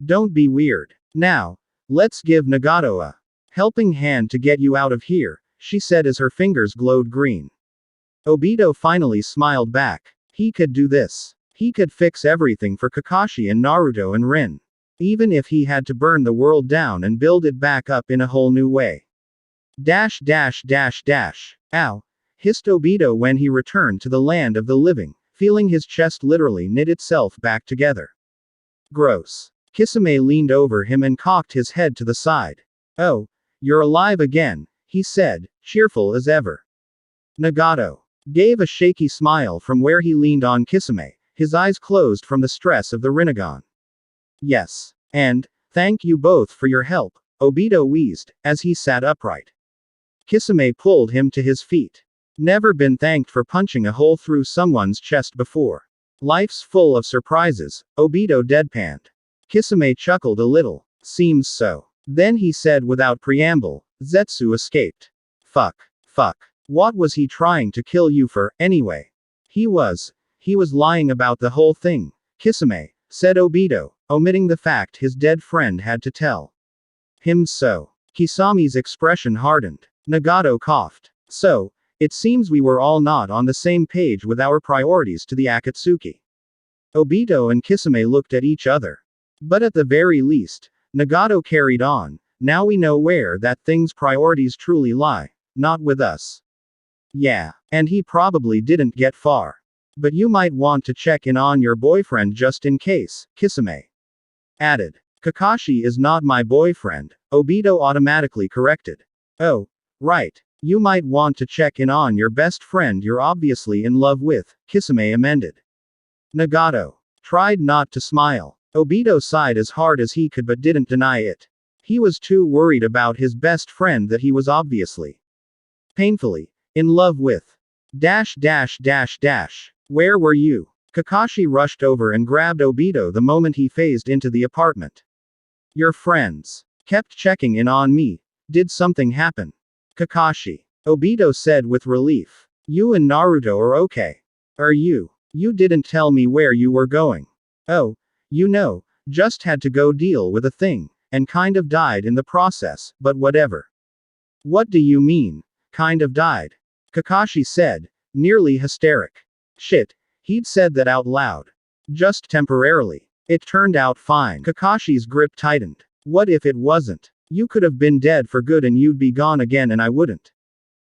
Don't be weird. Now, let's give Nagato a helping hand to get you out of here, she said as her fingers glowed green. Obito finally smiled back. He could do this. He could fix everything for Kakashi and Naruto and Rin. Even if he had to burn the world down and build it back up in a whole new way. Dash dash dash dash. Ow. Hissed Obito when he returned to the land of the living, feeling his chest literally knit itself back together. Gross. Kisame leaned over him and cocked his head to the side. Oh, you're alive again, he said, cheerful as ever. Nagato gave a shaky smile from where he leaned on Kisame, his eyes closed from the stress of the Rinnegan. Yes. And, thank you both for your help, Obito wheezed, as he sat upright. Kisame pulled him to his feet. Never been thanked for punching a hole through someone's chest before. Life's full of surprises, Obito deadpanned. Kisame chuckled a little. Seems so. Then he said without preamble, Zetsu escaped. Fuck. What was he trying to kill you for, anyway? He was lying about the whole thing, Kisame, said Obito, omitting the fact his dead friend had to tell him so. Kisame's expression hardened. Nagato coughed. So, it seems we were all not on the same page with our priorities to the Akatsuki. Obito and Kisame looked at each other. But at the very least, Nagato carried on, now we know where that thing's priorities truly lie, not with us. Yeah, and he probably didn't get far. But you might want to check in on your boyfriend just in case, Kisame added. Kakashi is not my boyfriend, Obito automatically corrected. Oh, right. You might want to check in on your best friend you're obviously in love with, Kisame amended. Nagato tried not to smile. Obito sighed as hard as he could but didn't deny it. He was too worried about his best friend that he was obviously painfully in love with. Dash dash dash dash. Where were you? Kakashi rushed over and grabbed Obito the moment he phased into the apartment. Your friends kept checking in on me. Did something happen? Kakashi. Obito said with relief. You and Naruto are okay. Are you? You didn't tell me where you were going. Oh, just had to go deal with a thing, and kind of died in the process, but whatever. What do you mean, kind of died? Kakashi said, nearly hysteric. Shit, he'd said that out loud. Just temporarily. It turned out fine. Kakashi's grip tightened. What if it wasn't? You could have been dead for good and you'd be gone again and I wouldn't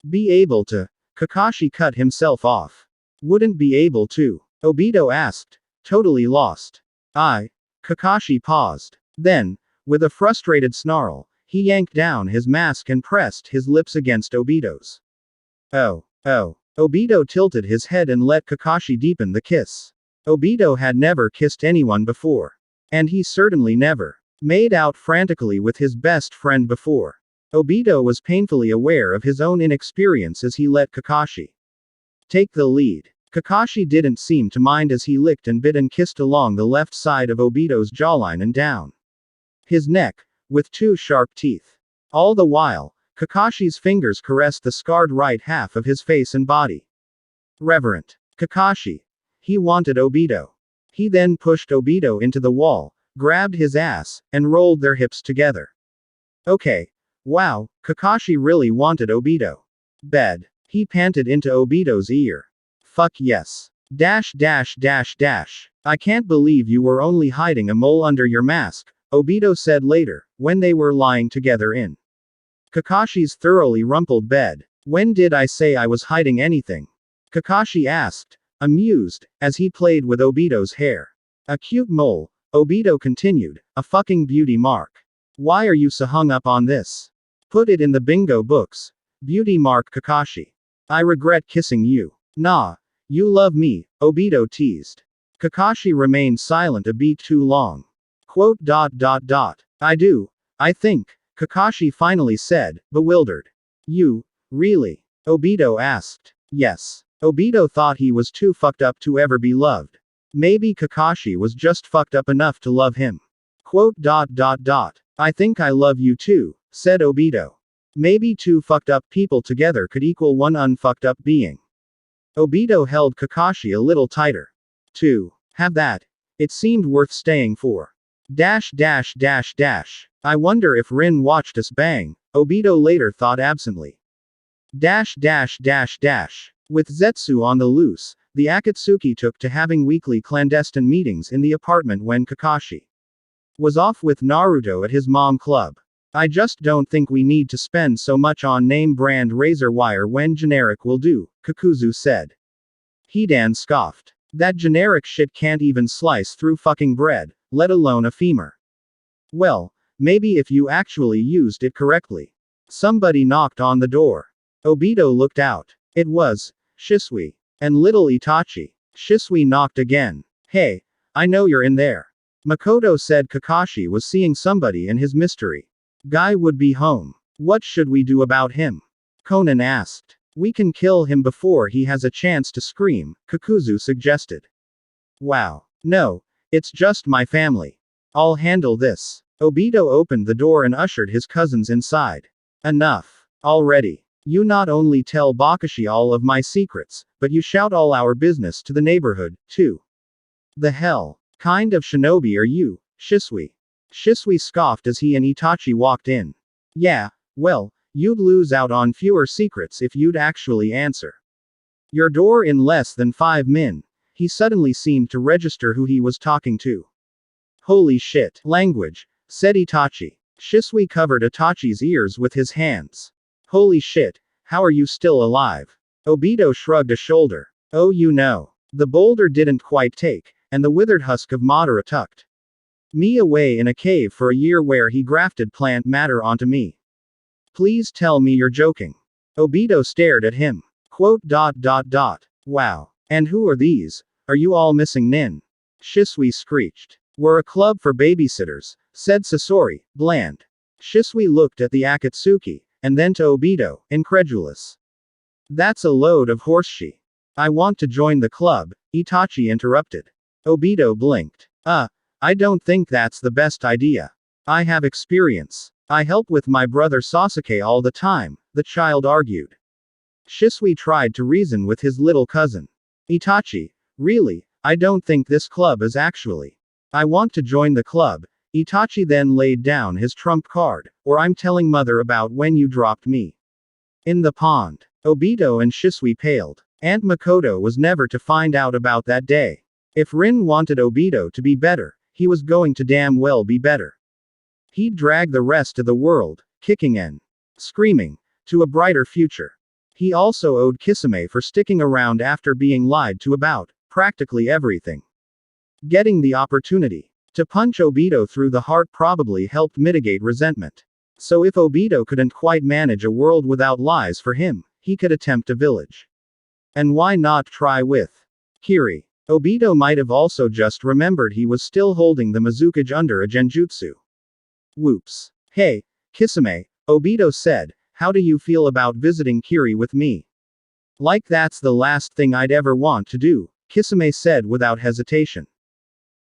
be able to. Kakashi cut himself off. Wouldn't be able to? Obito asked, totally lost. Kakashi paused. Then, with a frustrated snarl, he yanked down his mask and pressed his lips against Obito's. Oh, Obito tilted his head and let Kakashi deepen the kiss. Obito had never kissed anyone before. And he certainly never made out frantically with his best friend before. Obito was painfully aware of his own inexperience as he let Kakashi take the lead. Kakashi didn't seem to mind as he licked and bit and kissed along the left side of Obito's jawline and down his neck, with two sharp teeth. All the while, Kakashi's fingers caressed the scarred right half of his face and body. Reverent Kakashi. He wanted Obito. He then pushed Obito into the wall, grabbed his ass, and rolled their hips together. Okay. Wow, Kakashi really wanted Obito. Bed. He panted into Obito's ear. Fuck yes. Dash dash dash dash. I can't believe you were only hiding a mole under your mask, Obito said later, when they were lying together in Kakashi's thoroughly rumpled bed. When did I say I was hiding anything? Kakashi asked, amused, as he played with Obito's hair. A cute mole, Obito continued, a fucking beauty mark. Why are you so hung up on this? Put it in the bingo books. Beauty mark Kakashi. I regret kissing you. Nah. You love me, Obito teased. Kakashi remained silent a beat too long. Quote. I do. I think, Kakashi finally said, bewildered. You, really? Obito asked. Yes. Obito thought he was too fucked up to ever be loved. Maybe Kakashi was just fucked up enough to love him. Quote. I think I love you too, said Obito. Maybe two fucked up people together could equal one unfucked up being. Obito held Kakashi a little tighter. To have that, it seemed worth staying for. Dash dash dash dash. I wonder if Rin watched us bang, Obito later thought absently. Dash dash dash dash. With Zetsu on the loose, the Akatsuki took to having weekly clandestine meetings in the apartment when Kakashi was off with Naruto at his mom club. I just don't think we need to spend so much on name brand razor wire when generic will do, Kakuzu said. Hidan scoffed. That generic shit can't even slice through fucking bread, let alone a femur. Well, maybe if you actually used it correctly. Somebody knocked on the door. Obito looked out. It was Shisui and little Itachi. Shisui knocked again. Hey, I know you're in there. Makoto said Kakashi was seeing somebody and his mystery guy would be home. What should we do about him? Conan asked. We can kill him before he has a chance to scream, Kakuzu suggested. Wow. No. It's just my family. I'll handle this. Obito opened the door and ushered his cousins inside. Enough. Already. You not only tell Bakashi all of my secrets, but you shout all our business to the neighborhood, too. The hell kind of shinobi are you, Shisui? Shisui scoffed as he and Itachi walked in. Yeah, well, you'd lose out on fewer secrets if you'd actually answer your door in less than 5 min. He suddenly seemed to register who he was talking to. Holy shit. Language, said Itachi. Shisui covered Itachi's ears with his hands. Holy shit, how are you still alive? Obito shrugged a shoulder. Oh, you know. The boulder didn't quite take, and the withered husk of Madara tucked me away in a cave for a year where he grafted plant matter onto me. Please tell me you're joking. Obito stared at him. Quote. Wow. And who are these? Are you all missing Nin? Shisui screeched. We're a club for babysitters, said Sasori, bland. Shisui looked at the Akatsuki, and then to Obito, incredulous. That's a load of horseshit. I want to join the club, Itachi interrupted. Obito blinked. I don't think that's the best idea. I have experience. I help with my brother Sasuke all the time, the child argued. Shisui tried to reason with his little cousin. Itachi, really, I don't think this club is actually. I want to join the club. Itachi then laid down his trump card, or I'm telling mother about when you dropped me in the pond. Obito and Shisui paled. Aunt Makoto was never to find out about that day. If Rin wanted Obito to be better, he was going to damn well be better. He'd drag the rest of the world, kicking and screaming, to a brighter future. He also owed Kisame for sticking around after being lied to about practically everything. Getting the opportunity to punch Obito through the heart probably helped mitigate resentment. So if Obito couldn't quite manage a world without lies for him, he could attempt a village. And why not try with Kiri? Obito might have also just remembered he was still holding the Mizukage under a genjutsu. Whoops. Hey, Kisame, Obito said, how do you feel about visiting Kiri with me? Like that's the last thing I'd ever want to do, Kisame said without hesitation.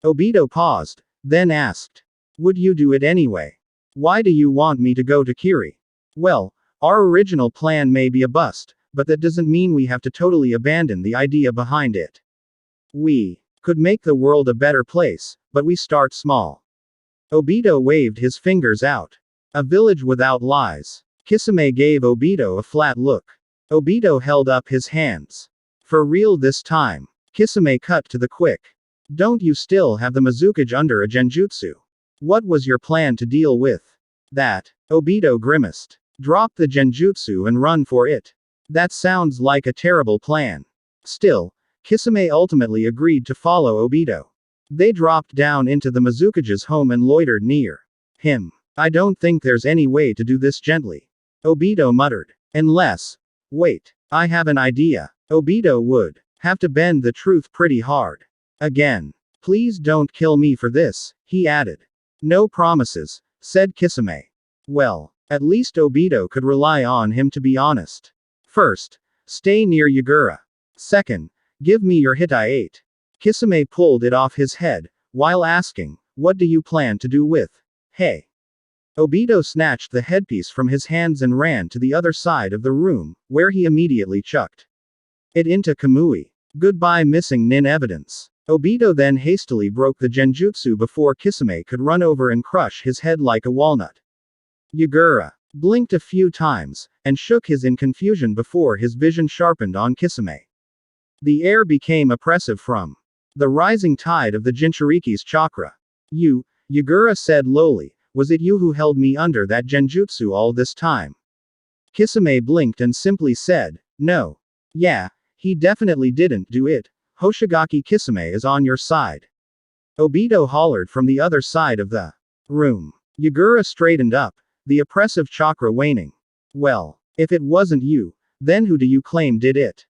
Obito paused, then asked, would you do it anyway? Why do you want me to go to Kiri? Well, our original plan may be a bust, but that doesn't mean we have to totally abandon the idea behind it. We could make the world a better place, but we start small. Obito waved his fingers out. A village without lies. Kisame gave Obito a flat look. Obito held up his hands. For real this time. Kisame cut to the quick. Don't you still have the Mizukage under a genjutsu? What was your plan to deal with that? Obito grimaced. Drop the genjutsu and run for it. That sounds like a terrible plan. Still, Kisame ultimately agreed to follow Obito. They dropped down into the Mizukage's home and loitered near him. I don't think there's any way to do this gently. Obito muttered. Unless. Wait, I have an idea. Obito would have to bend the truth pretty hard. Again. Please don't kill me for this, he added. No promises, said Kisame. Well, at least Obito could rely on him to be honest. First, stay near Yagura. Second, give me your Hitai-8. Kisame pulled it off his head, while asking, what do you plan to do with? Hey. Obito snatched the headpiece from his hands and ran to the other side of the room, where he immediately chucked it into Kamui. Goodbye missing nin evidence. Obito then hastily broke the genjutsu before Kisame could run over and crush his head like a walnut. Yagura blinked a few times, and shook his in confusion before his vision sharpened on Kisame. The air became oppressive from the rising tide of the Jinchuriki's chakra. Yagura said lowly, was it you who held me under that genjutsu all this time? Kisame blinked and simply said, no. Yeah, he definitely didn't do it. Hoshigaki Kisame is on your side. Obito hollered from the other side of the room. Yagura straightened up, the oppressive chakra waning. Well, if it wasn't you, then who do you claim did it?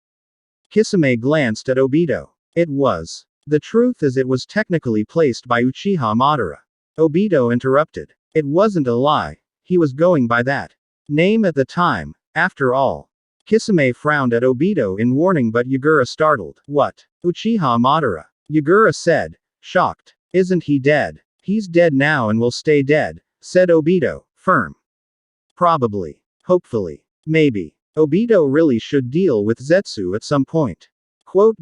Kisame glanced at Obito. It was. The truth is it was technically placed by Uchiha Madara. Obito interrupted. It wasn't a lie, he was going by that name at the time, after all. Kisame frowned at Obito in warning but Yagura startled. What? Uchiha Madara? Yagura said, shocked. Isn't he dead? He's dead now and will stay dead, said Obito, firm. Probably. Hopefully. Maybe. Obito really should deal with Zetsu at some point. Quote.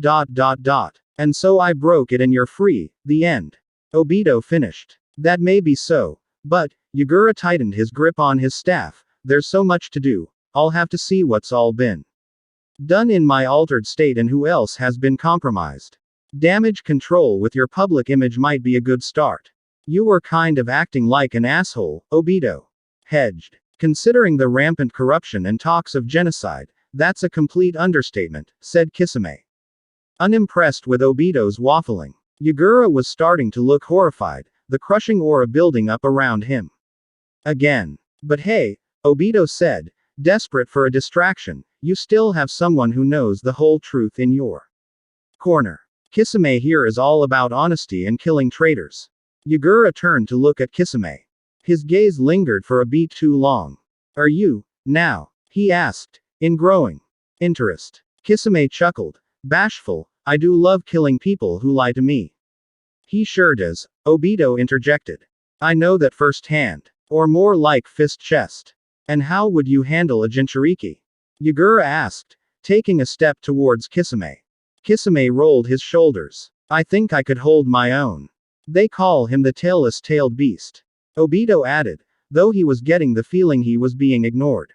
And so I broke it and you're free, the end. Obito finished. That may be so, but, Yagura tightened his grip on his staff, there's so much to do, I'll have to see what's all been done in my altered state and who else has been compromised. Damage control with your public image might be a good start. You were kind of acting like an asshole, Obito hedged. Considering the rampant corruption and talks of genocide, that's a complete understatement, said Kisame. Unimpressed with Obito's waffling, Yagura was starting to look horrified, the crushing aura building up around him. Again. But hey, Obito said, desperate for a distraction, you still have someone who knows the whole truth in your corner. Kisame here is all about honesty and killing traitors. Yagura turned to look at Kisame. His gaze lingered for a beat too long. Are you, now? He asked, in growing interest. Kisame chuckled. Bashful, I do love killing people who lie to me. He sure does, Obito interjected. I know that firsthand. Or more like fist chest. And how would you handle a Jinchuriki? Yagura asked, taking a step towards Kisame. Kisame rolled his shoulders. I think I could hold my own. They call him the tailless-tailed beast. Obito added, though he was getting the feeling he was being ignored.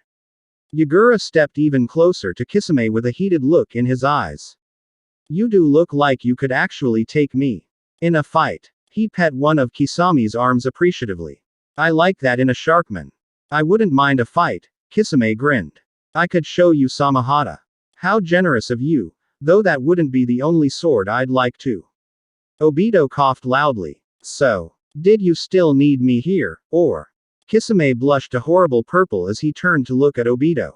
Yagura stepped even closer to Kisame with a heated look in his eyes. You do look like you could actually take me in a fight. He pet one of Kisame's arms appreciatively. I like that in a Sharkman. I wouldn't mind a fight, Kisame grinned. I could show you Samahata. How generous of you, though that wouldn't be the only sword I'd like to. Obito coughed loudly. So, did you still need me here, or? Kisame blushed a horrible purple as he turned to look at Obito.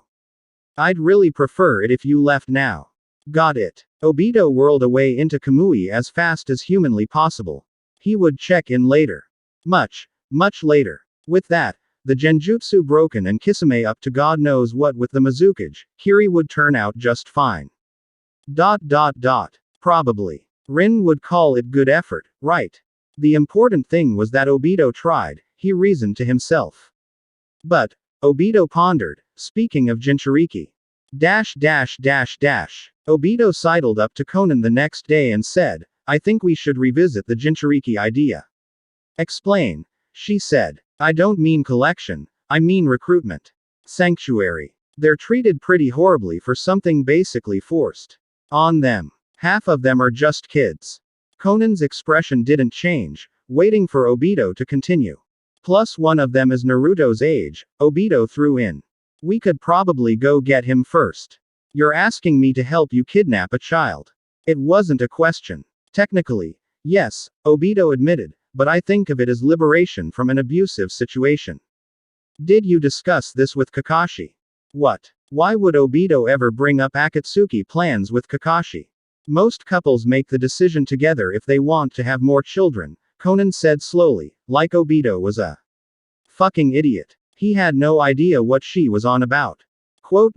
I'd really prefer it if you left now. Got it. Obito whirled away into Kamui as fast as humanly possible. He would check in later. Much, much later. With that, the genjutsu broken and Kisame up to God knows what with the Mizukage, Kiri would turn out just fine. Probably. Rin would call it good effort, right? The important thing was that Obito tried, he reasoned to himself. But, Obito pondered, speaking of Jinchuriki. Obito sidled up to Conan the next day and said, I think we should revisit the Jinchuriki idea. Explain. She said. I don't mean collection, I mean recruitment. Sanctuary. They're treated pretty horribly for something basically forced on them. Half of them are just kids. Conan's expression didn't change, waiting for Obito to continue. Plus one of them is Naruto's age, Obito threw in. We could probably go get him first. You're asking me to help you kidnap a child. It wasn't a question. Technically, yes, Obito admitted, but I think of it as liberation from an abusive situation. Did you discuss this with Kakashi? What? Why would Obito ever bring up Akatsuki plans with Kakashi? Most couples make the decision together if they want to have more children, Conan said slowly, like Obito was a fucking idiot. He had no idea what she was on about. Quote.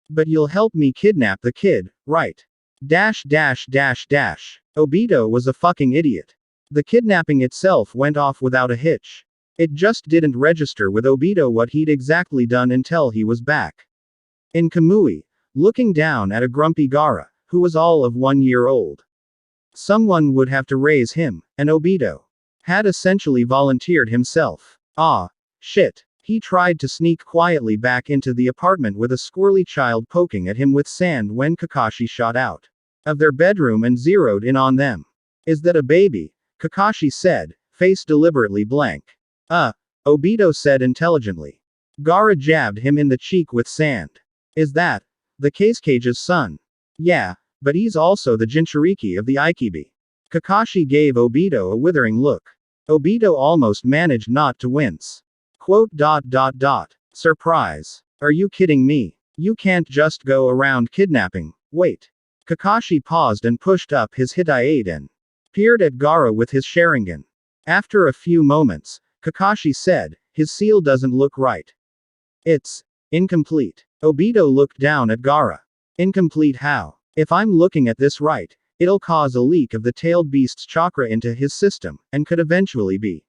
But you'll help me kidnap the kid, right? Obito was a fucking idiot. The kidnapping itself went off without a hitch. It just didn't register with Obito what he'd exactly done until he was back in Kamui, looking down at a grumpy Gaara, who was all of 1 year old. Someone would have to raise him, and Obito had essentially volunteered himself. Ah, shit. He tried to sneak quietly back into the apartment with a squirrely child poking at him with sand when Kakashi shot out of their bedroom and zeroed in on them. Is that a baby? Kakashi said, face deliberately blank. Obito said intelligently. Gaara jabbed him in the cheek with sand. Is that the Kage's son? Yeah, but he's also the Jinchuriki of the Aikibi. Kakashi gave Obito a withering look. Obito almost managed not to wince. Quote. Surprise. Are you kidding me? You can't just go around kidnapping. Wait. Kakashi paused and pushed up his Hitaiate and peered at Gaara with his Sharingan. After a few moments, Kakashi said, his seal doesn't look right. It's incomplete. Obito looked down at Gaara. Incomplete how? If I'm looking at this right, it'll cause a leak of the tailed beast's chakra into his system, and could eventually be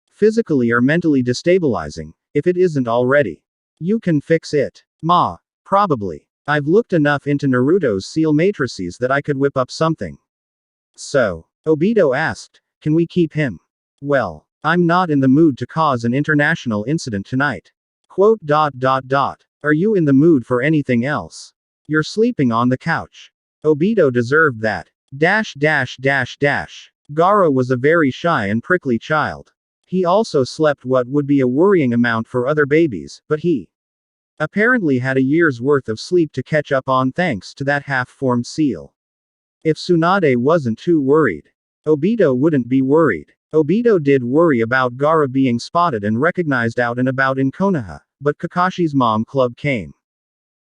physically or mentally destabilizing, if it isn't already. You can fix it. Ma. Probably. I've looked enough into Naruto's seal matrices that I could whip up something. So, Obito asked, can we keep him? Well, I'm not in the mood to cause an international incident tonight. Quote. Are you in the mood for anything else? You're sleeping on the couch. Obito deserved that. Gaara was a very shy and prickly child. He also slept what would be a worrying amount for other babies, but he apparently had a year's worth of sleep to catch up on thanks to that half-formed seal. If Tsunade wasn't too worried, Obito wouldn't be worried. Obito did worry about Gaara being spotted and recognized out and about in Konoha, but Kakashi's mom club came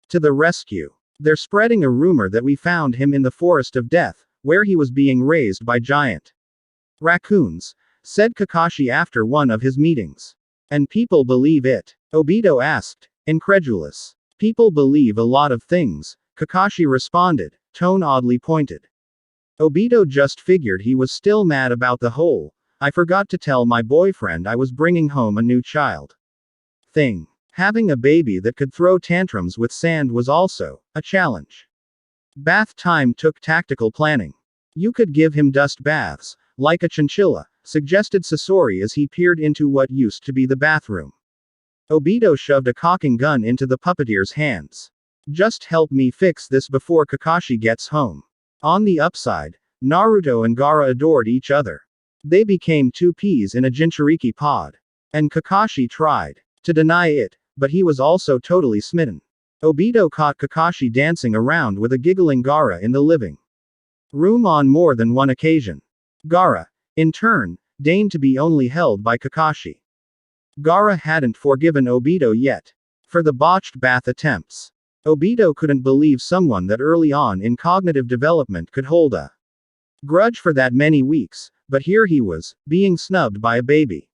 to the rescue. They're spreading a rumor that we found him in the Forest of Death, where he was being raised by giant raccoons, said Kakashi after one of his meetings. And people believe it? Obito asked, incredulous. People believe a lot of things, Kakashi responded, tone oddly pointed. Obito just figured he was still mad about the whole, I forgot to tell my boyfriend I was bringing home a new child thing. Having a baby that could throw tantrums with sand was also a challenge. Bath time took tactical planning. You could give him dust baths, like a chinchilla, suggested Sasori as he peered into what used to be the bathroom. Obito shoved a cocking gun into the puppeteer's hands. Just help me fix this before Kakashi gets home. On the upside, Naruto and Gaara adored each other. They became two peas in a Jinchuriki pod. And Kakashi tried to deny it, but he was also totally smitten. Obito caught Kakashi dancing around with a giggling Gaara in the living room on more than one occasion. Gaara, in turn, deigned to be only held by Kakashi. Gaara hadn't forgiven Obito yet for the botched bath attempts. Obito couldn't believe someone that early on in cognitive development could hold a grudge for that many weeks, but here he was, being snubbed by a baby.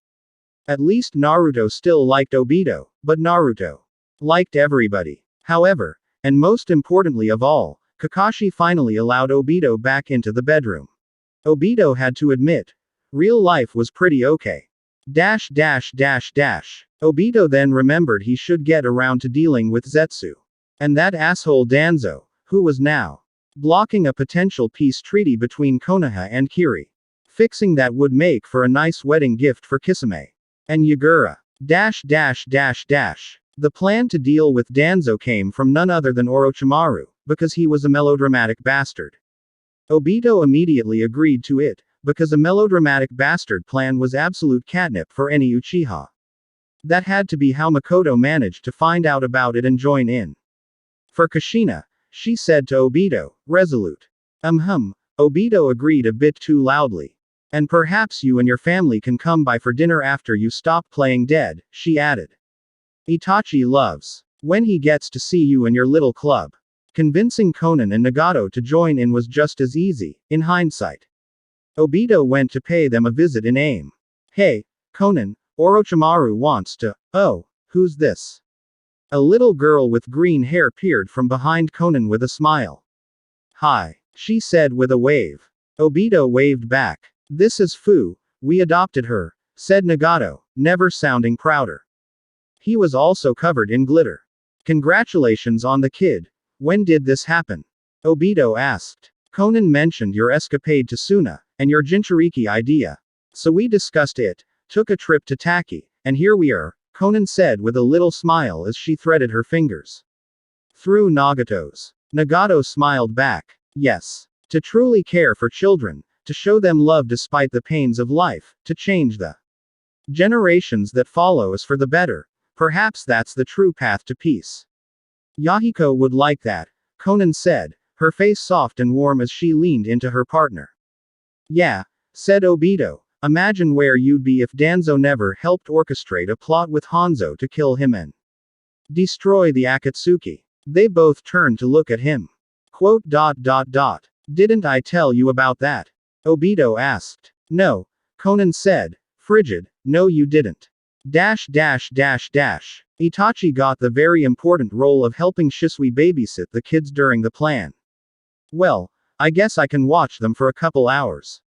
At least Naruto still liked Obito, but Naruto liked everybody. However, and most importantly of all, Kakashi finally allowed Obito back into the bedroom. Obito had to admit, real life was pretty okay. Obito then remembered he should get around to dealing with Zetsu. And that asshole Danzo, who was now blocking a potential peace treaty between Konoha and Kiri. Fixing that would make for a nice wedding gift for Kisame. And Yagura. The plan to deal with Danzo came from none other than Orochimaru, because he was a melodramatic bastard. Obito immediately agreed to it, because a melodramatic bastard plan was absolute catnip for any Uchiha. That had to be how Makoto managed to find out about it and join in. For Kushina, she said to Obito, resolute. Obito agreed a bit too loudly. And perhaps you and your family can come by for dinner after you stop playing dead, she added. Itachi loves when he gets to see you and your little club. Convincing Konan and Nagato to join in was just as easy, in hindsight. Obito went to pay them a visit in AIM. Hey, Konan, Orochimaru wants to. Oh, who's this? A little girl with green hair peered from behind Konan with a smile. Hi, she said with a wave. Obito waved back. This is Fu, we adopted her, said Nagato, never sounding prouder. He was also covered in glitter. Congratulations on the kid. When did this happen? Obito asked. Konan mentioned your escapade to Suna, and your Jinchuriki idea. So we discussed it, took a trip to Taki, and here we are, Konan said with a little smile as she threaded her fingers through Nagato's. Nagato smiled back. Yes. To truly care for children, to show them love despite the pains of life, to change the generations that follow us for the better. Perhaps that's the true path to peace. Yahiko would like that, Konan said, her face soft and warm as she leaned into her partner. Yeah, said Obito, imagine where you'd be if Danzo never helped orchestrate a plot with Hanzo to kill him and destroy the Akatsuki. They both turned to look at him. Didn't I tell you about that? Obito asked. No, Konan said, frigid, no you didn't. Itachi got the very important role of helping Shisui babysit the kids during the plan. Well, I guess I can watch them for a couple hours.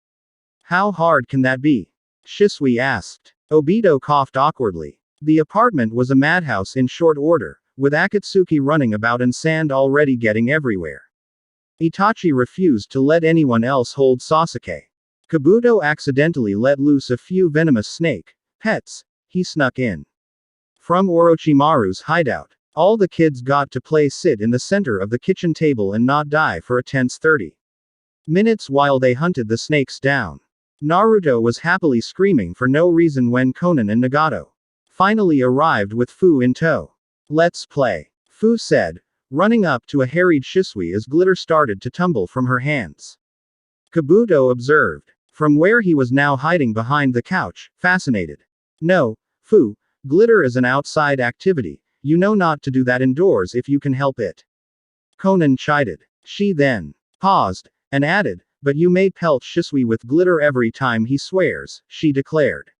How hard can that be? Shisui asked. Obito coughed awkwardly. The apartment was a madhouse in short order, with Akatsuki running about and sand already getting everywhere. Itachi refused to let anyone else hold Sasuke. Kabuto accidentally let loose a few venomous snake pets. He snuck in from Orochimaru's hideout. All the kids got to play sit in the center of the kitchen table and not die for a tense 30 minutes while they hunted the snakes down. Naruto was happily screaming for no reason when Konan and Nagato finally arrived with Fu in tow. Let's play, Fu said, running up to a harried Shisui as glitter started to tumble from her hands. Kabuto observed from where he was now hiding behind the couch, fascinated. No, Fu, glitter is an outside activity, you know not to do that indoors if you can help it. Konan chided. She then paused, and added, but you may pelt Shisui with glitter every time he swears, she declared.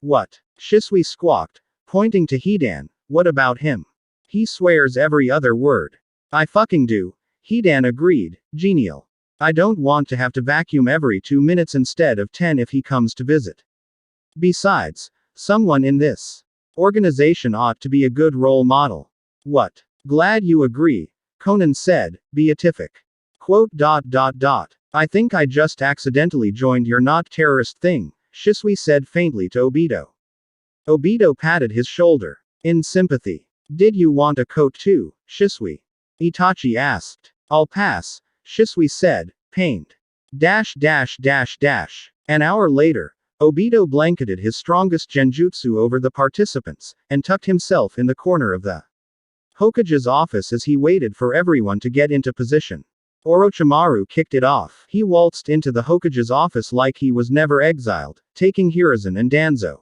What? Shisui squawked, pointing to Hidan, what about him? He swears every other word. I fucking do, Hidan agreed, genial. I don't want to have to vacuum every 2 minutes instead of 10 if he comes to visit. Besides, someone in this organization ought to be a good role model. What? Glad you agree, Konan said, beatific. I think I just accidentally joined your not terrorist thing, Shisui said faintly to Obito. Obito patted his shoulder. In sympathy. Did you want a coat too, Shisui? Itachi asked. I'll pass, Shisui said, pained. An hour later, Obito blanketed his strongest genjutsu over the participants, and tucked himself in the corner of the Hokage's office as he waited for everyone to get into position. Orochimaru kicked it off. He waltzed into the Hokage's office like he was never exiled, taking Hiruzen and Danzo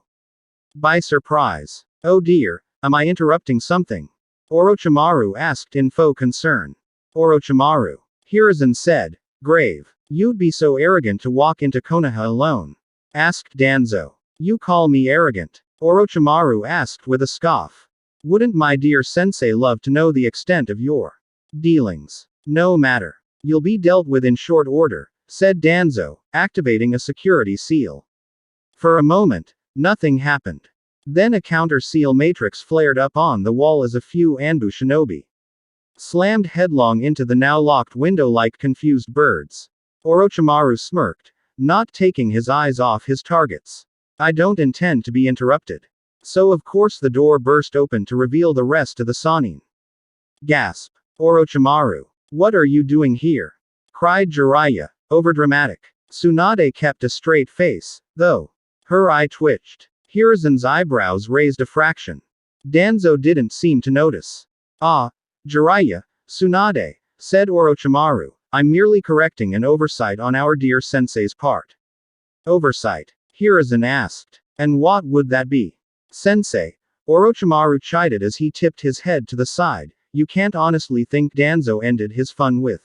by surprise. Oh dear, am I interrupting something? Orochimaru asked in faux concern. Orochimaru. Hiruzen said. Grave. You'd be so arrogant to walk into Konoha alone? Asked Danzo. You call me arrogant? Orochimaru asked with a scoff. Wouldn't my dear sensei love to know the extent of your dealings? No matter. You'll be dealt with in short order, said Danzo, activating a security seal. For a moment, nothing happened. Then a counter seal matrix flared up on the wall as a few Anbu shinobi slammed headlong into the now locked window like confused birds. Orochimaru smirked, not taking his eyes off his targets. I don't intend to be interrupted. So of course the door burst open to reveal the rest of the Sannin. Gasp. Orochimaru. What are you doing here? Cried Jiraiya, overdramatic. Tsunade kept a straight face, though. Her eye twitched. Hiruzen's eyebrows raised a fraction. Danzo didn't seem to notice. Ah, Jiraiya, Tsunade, said Orochimaru, I'm merely correcting an oversight on our dear sensei's part. Oversight? Hiruzen asked. And what would that be? Sensei, Orochimaru chided as he tipped his head to the side, you can't honestly think Danzo ended his fun with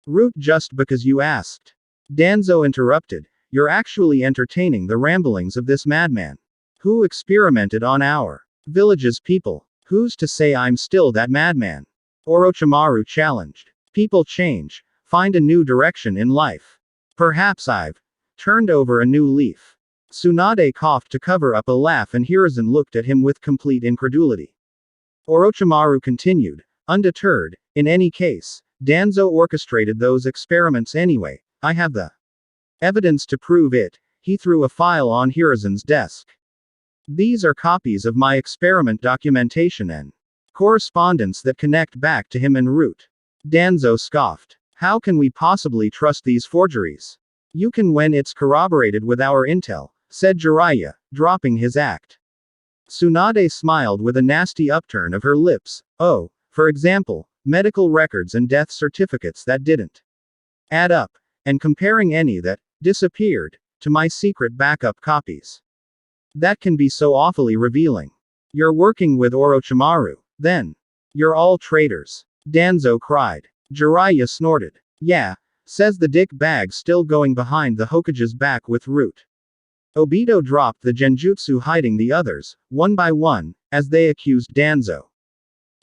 root just because you asked. Danzo interrupted, you're actually entertaining the ramblings of this madman. Who experimented on our village's people? Who's to say I'm still that madman? Orochimaru challenged. People change, find a new direction in life. Perhaps I've turned over a new leaf. Tsunade coughed to cover up a laugh and Hiruzen looked at him with complete incredulity. Orochimaru continued, undeterred, in any case, Danzo orchestrated those experiments anyway, I have the evidence to prove it. He threw a file on Hiruzen's desk. These are copies of my experiment documentation and correspondence that connect back to him en route. Danzo scoffed. How can we possibly trust these forgeries? You can when it's corroborated with our intel, said Jiraiya, dropping his act. Tsunade smiled with a nasty upturn of her lips. Oh, for example, medical records and death certificates that didn't add up, and comparing any that disappeared to my secret backup copies. That can be so awfully revealing. You're working with Orochimaru, then. You're all traitors. Danzo cried. Jiraiya snorted. Yeah, says the dick bag still going behind the Hokage's back with root. Obito dropped the genjutsu hiding the others, one by one, as they accused Danzo.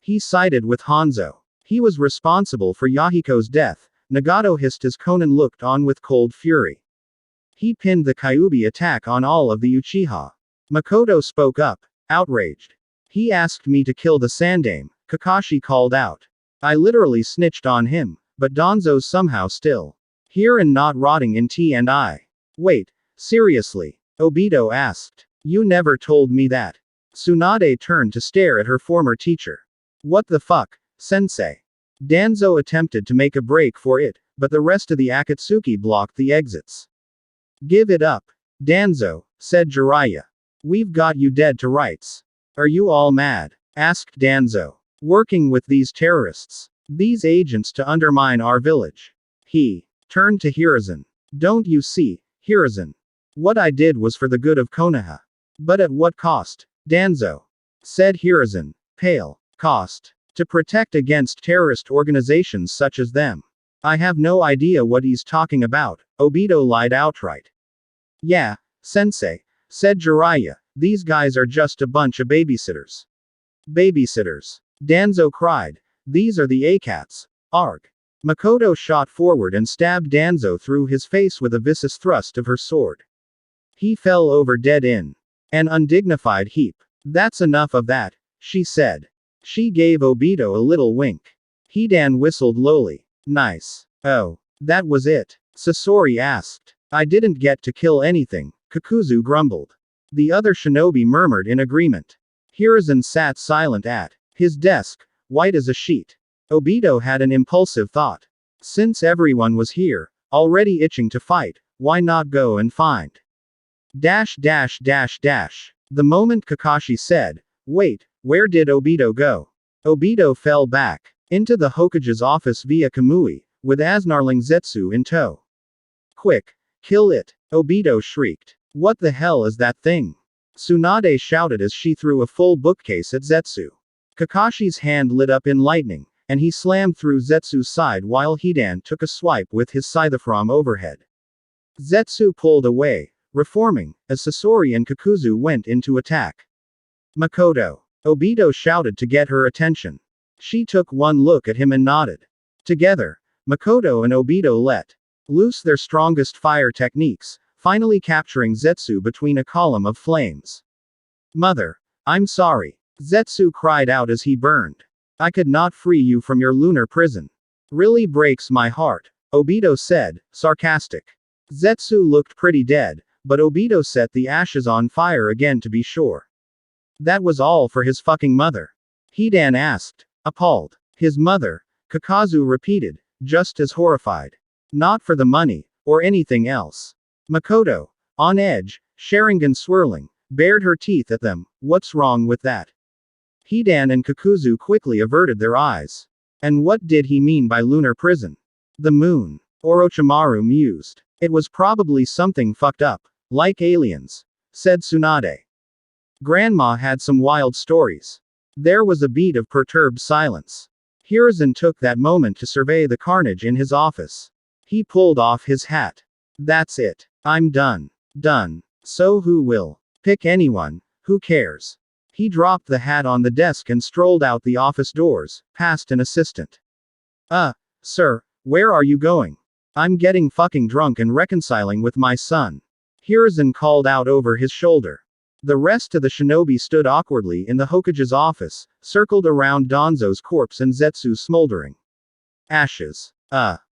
He sided with Hanzo. He was responsible for Yahiko's death. Nagato hissed as Konan looked on with cold fury. He pinned the Kyuubi attack on all of the Uchiha. Makoto spoke up, outraged. He asked me to kill the Sandame, Kakashi called out. I literally snitched on him, but Danzo's somehow still here and not rotting in T&I. Wait, seriously? Obito asked. You never told me that. Tsunade turned to stare at her former teacher. What the fuck, sensei? Danzo attempted to make a break for it, but the rest of the Akatsuki blocked the exits. Give it up. Danzo, said Jiraiya. We've got you dead to rights. Are you all mad? Asked Danzo. Working with these terrorists. These agents to undermine our village. He turned to Hiruzen. Don't you see, Hiruzen? What I did was for the good of Konoha. But at what cost? Danzo. Said Hiruzen. Pale. Cost. To protect against terrorist organizations such as them. I have no idea what he's talking about, Obito lied outright. Yeah, sensei, said Jiraiya, these guys are just a bunch of babysitters. Babysitters. Danzo cried. These are the ACATs. Arg. Makoto shot forward and stabbed Danzo through his face with a vicious thrust of her sword. He fell over dead in an undignified heap. That's enough of that, she said. She gave Obito a little wink. Hidan whistled lowly. Nice. Oh, that was it? Sasori asked. I didn't get to kill anything, Kakuzu grumbled. The other shinobi murmured in agreement. Hiruzen sat silent at his desk, white as a sheet. Obito had an impulsive thought. Since everyone was here, already itching to fight, why not go and find? The moment Kakashi said, wait, where did Obito go? Obito fell back into the Hokage's office via Kamui, with Asnarling Zetsu in tow. Quick, kill it, Obito shrieked. What the hell is that thing? Tsunade shouted as she threw a full bookcase at Zetsu. Kakashi's hand lit up in lightning, and he slammed through Zetsu's side while Hidan took a swipe with his scythe from overhead. Zetsu pulled away, reforming, as Sasori and Kakuzu went into attack. Makoto. Obito shouted to get her attention. She took one look at him and nodded. Together, Makoto and Obito let loose their strongest fire techniques, finally capturing Zetsu between a column of flames. Mother, I'm sorry. Zetsu cried out as he burned. I could not free you from your lunar prison. Really breaks my heart, Obito said, sarcastic. Zetsu looked pretty dead, but Obito set the ashes on fire again to be sure. That was all for his fucking mother? Hidan asked, appalled. His mother, Kakazu repeated, just as horrified. Not for the money, or anything else. Makoto, on edge, Sharingan swirling, bared her teeth at them. What's wrong with that? Hidan and Kakuzu quickly averted their eyes. And what did he mean by lunar prison? The moon. Orochimaru mused. It was probably something fucked up, like aliens, said Tsunade. Grandma had some wild stories. There was a beat of perturbed silence. Hiruzen took that moment to survey the carnage in his office. He pulled off his hat. That's it. I'm done. Done. So who will? Pick anyone. Who cares? He dropped the hat on the desk and strolled out the office doors, past an assistant. Sir, where are you going? I'm getting fucking drunk and reconciling with my son. Hiruzen called out over his shoulder. The rest of the shinobi stood awkwardly in the Hokage's office, circled around Danzo's corpse and Zetsu's smoldering ashes.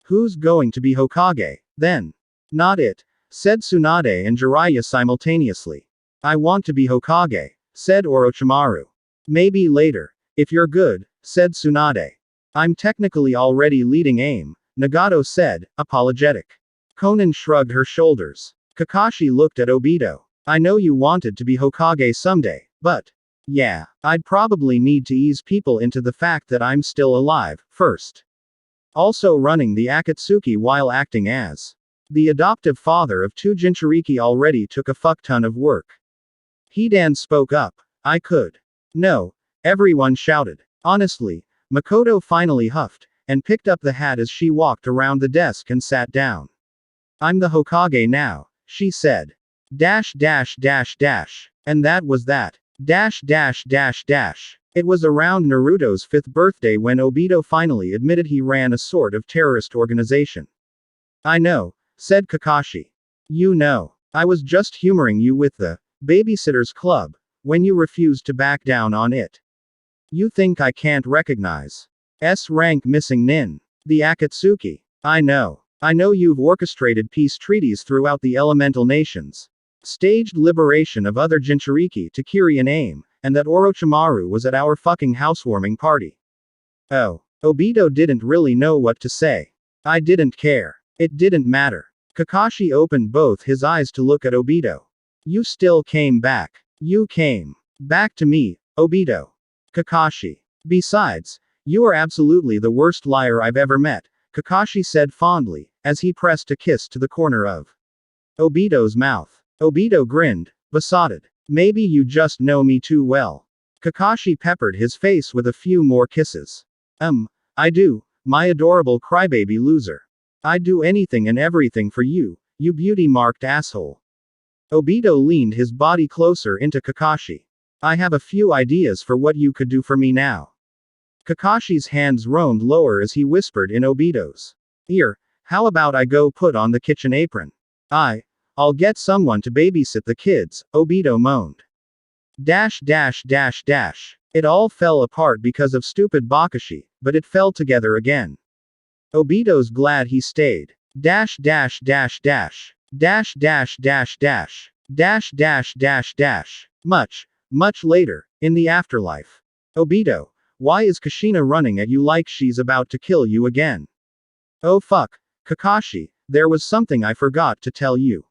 Who's going to be Hokage, then? Not it, said Tsunade and Jiraiya simultaneously. I want to be Hokage, said Orochimaru. Maybe later, if you're good, said Tsunade. I'm technically already leading AIM, Nagato said, apologetic. Konan shrugged her shoulders. Kakashi looked at Obito. I know you wanted to be Hokage someday, but yeah, I'd probably need to ease people into the fact that I'm still alive, first. Also running the Akatsuki while acting as the adoptive father of 2 Jinchuriki already took a fuck ton of work. Hidan spoke up. I could. No. Everyone shouted. Honestly, Makoto finally huffed, and picked up the hat as she walked around the desk and sat down. I'm the Hokage now, she said. Dash dash dash dash. And that was that. Dash dash dash dash. It was around Naruto's 5th birthday when Obito finally admitted he ran a sort of terrorist organization. I know, said Kakashi. You know. I was just humoring you with the Babysitter's Club, when you refused to back down on it. You think I can't recognize S-rank missing nin. The Akatsuki. I know. I know you've orchestrated peace treaties throughout the elemental nations. Staged liberation of other Jinchuriki to Kiri and AIM, and that Orochimaru was at our fucking housewarming party. Oh. Obito didn't really know what to say. I didn't care. It didn't matter. Kakashi opened both his eyes to look at Obito. You still came back. You came back to me, Obito. Kakashi. Besides, you are absolutely the worst liar I've ever met, Kakashi said fondly, as he pressed a kiss to the corner of Obito's mouth. Obito grinned, besotted. Maybe you just know me too well. Kakashi peppered his face with a few more kisses. I do, my adorable crybaby loser. I'd do anything and everything for you, you beauty-marked asshole. Obito leaned his body closer into Kakashi. I have a few ideas for what you could do for me now. Kakashi's hands roamed lower as he whispered in Obito's ear. How about I go put on the kitchen apron? I'll get someone to babysit the kids, Obito moaned. Dash dash dash dash. It all fell apart because of stupid Bakashi, but it fell together again. Obito's glad he stayed. Dash dash dash dash. Dash dash dash dash. Dash dash dash dash. Much later, in the afterlife. Obito, why is Kushina running at you like she's about to kill you again? Oh fuck, Kakashi, there was something I forgot to tell you.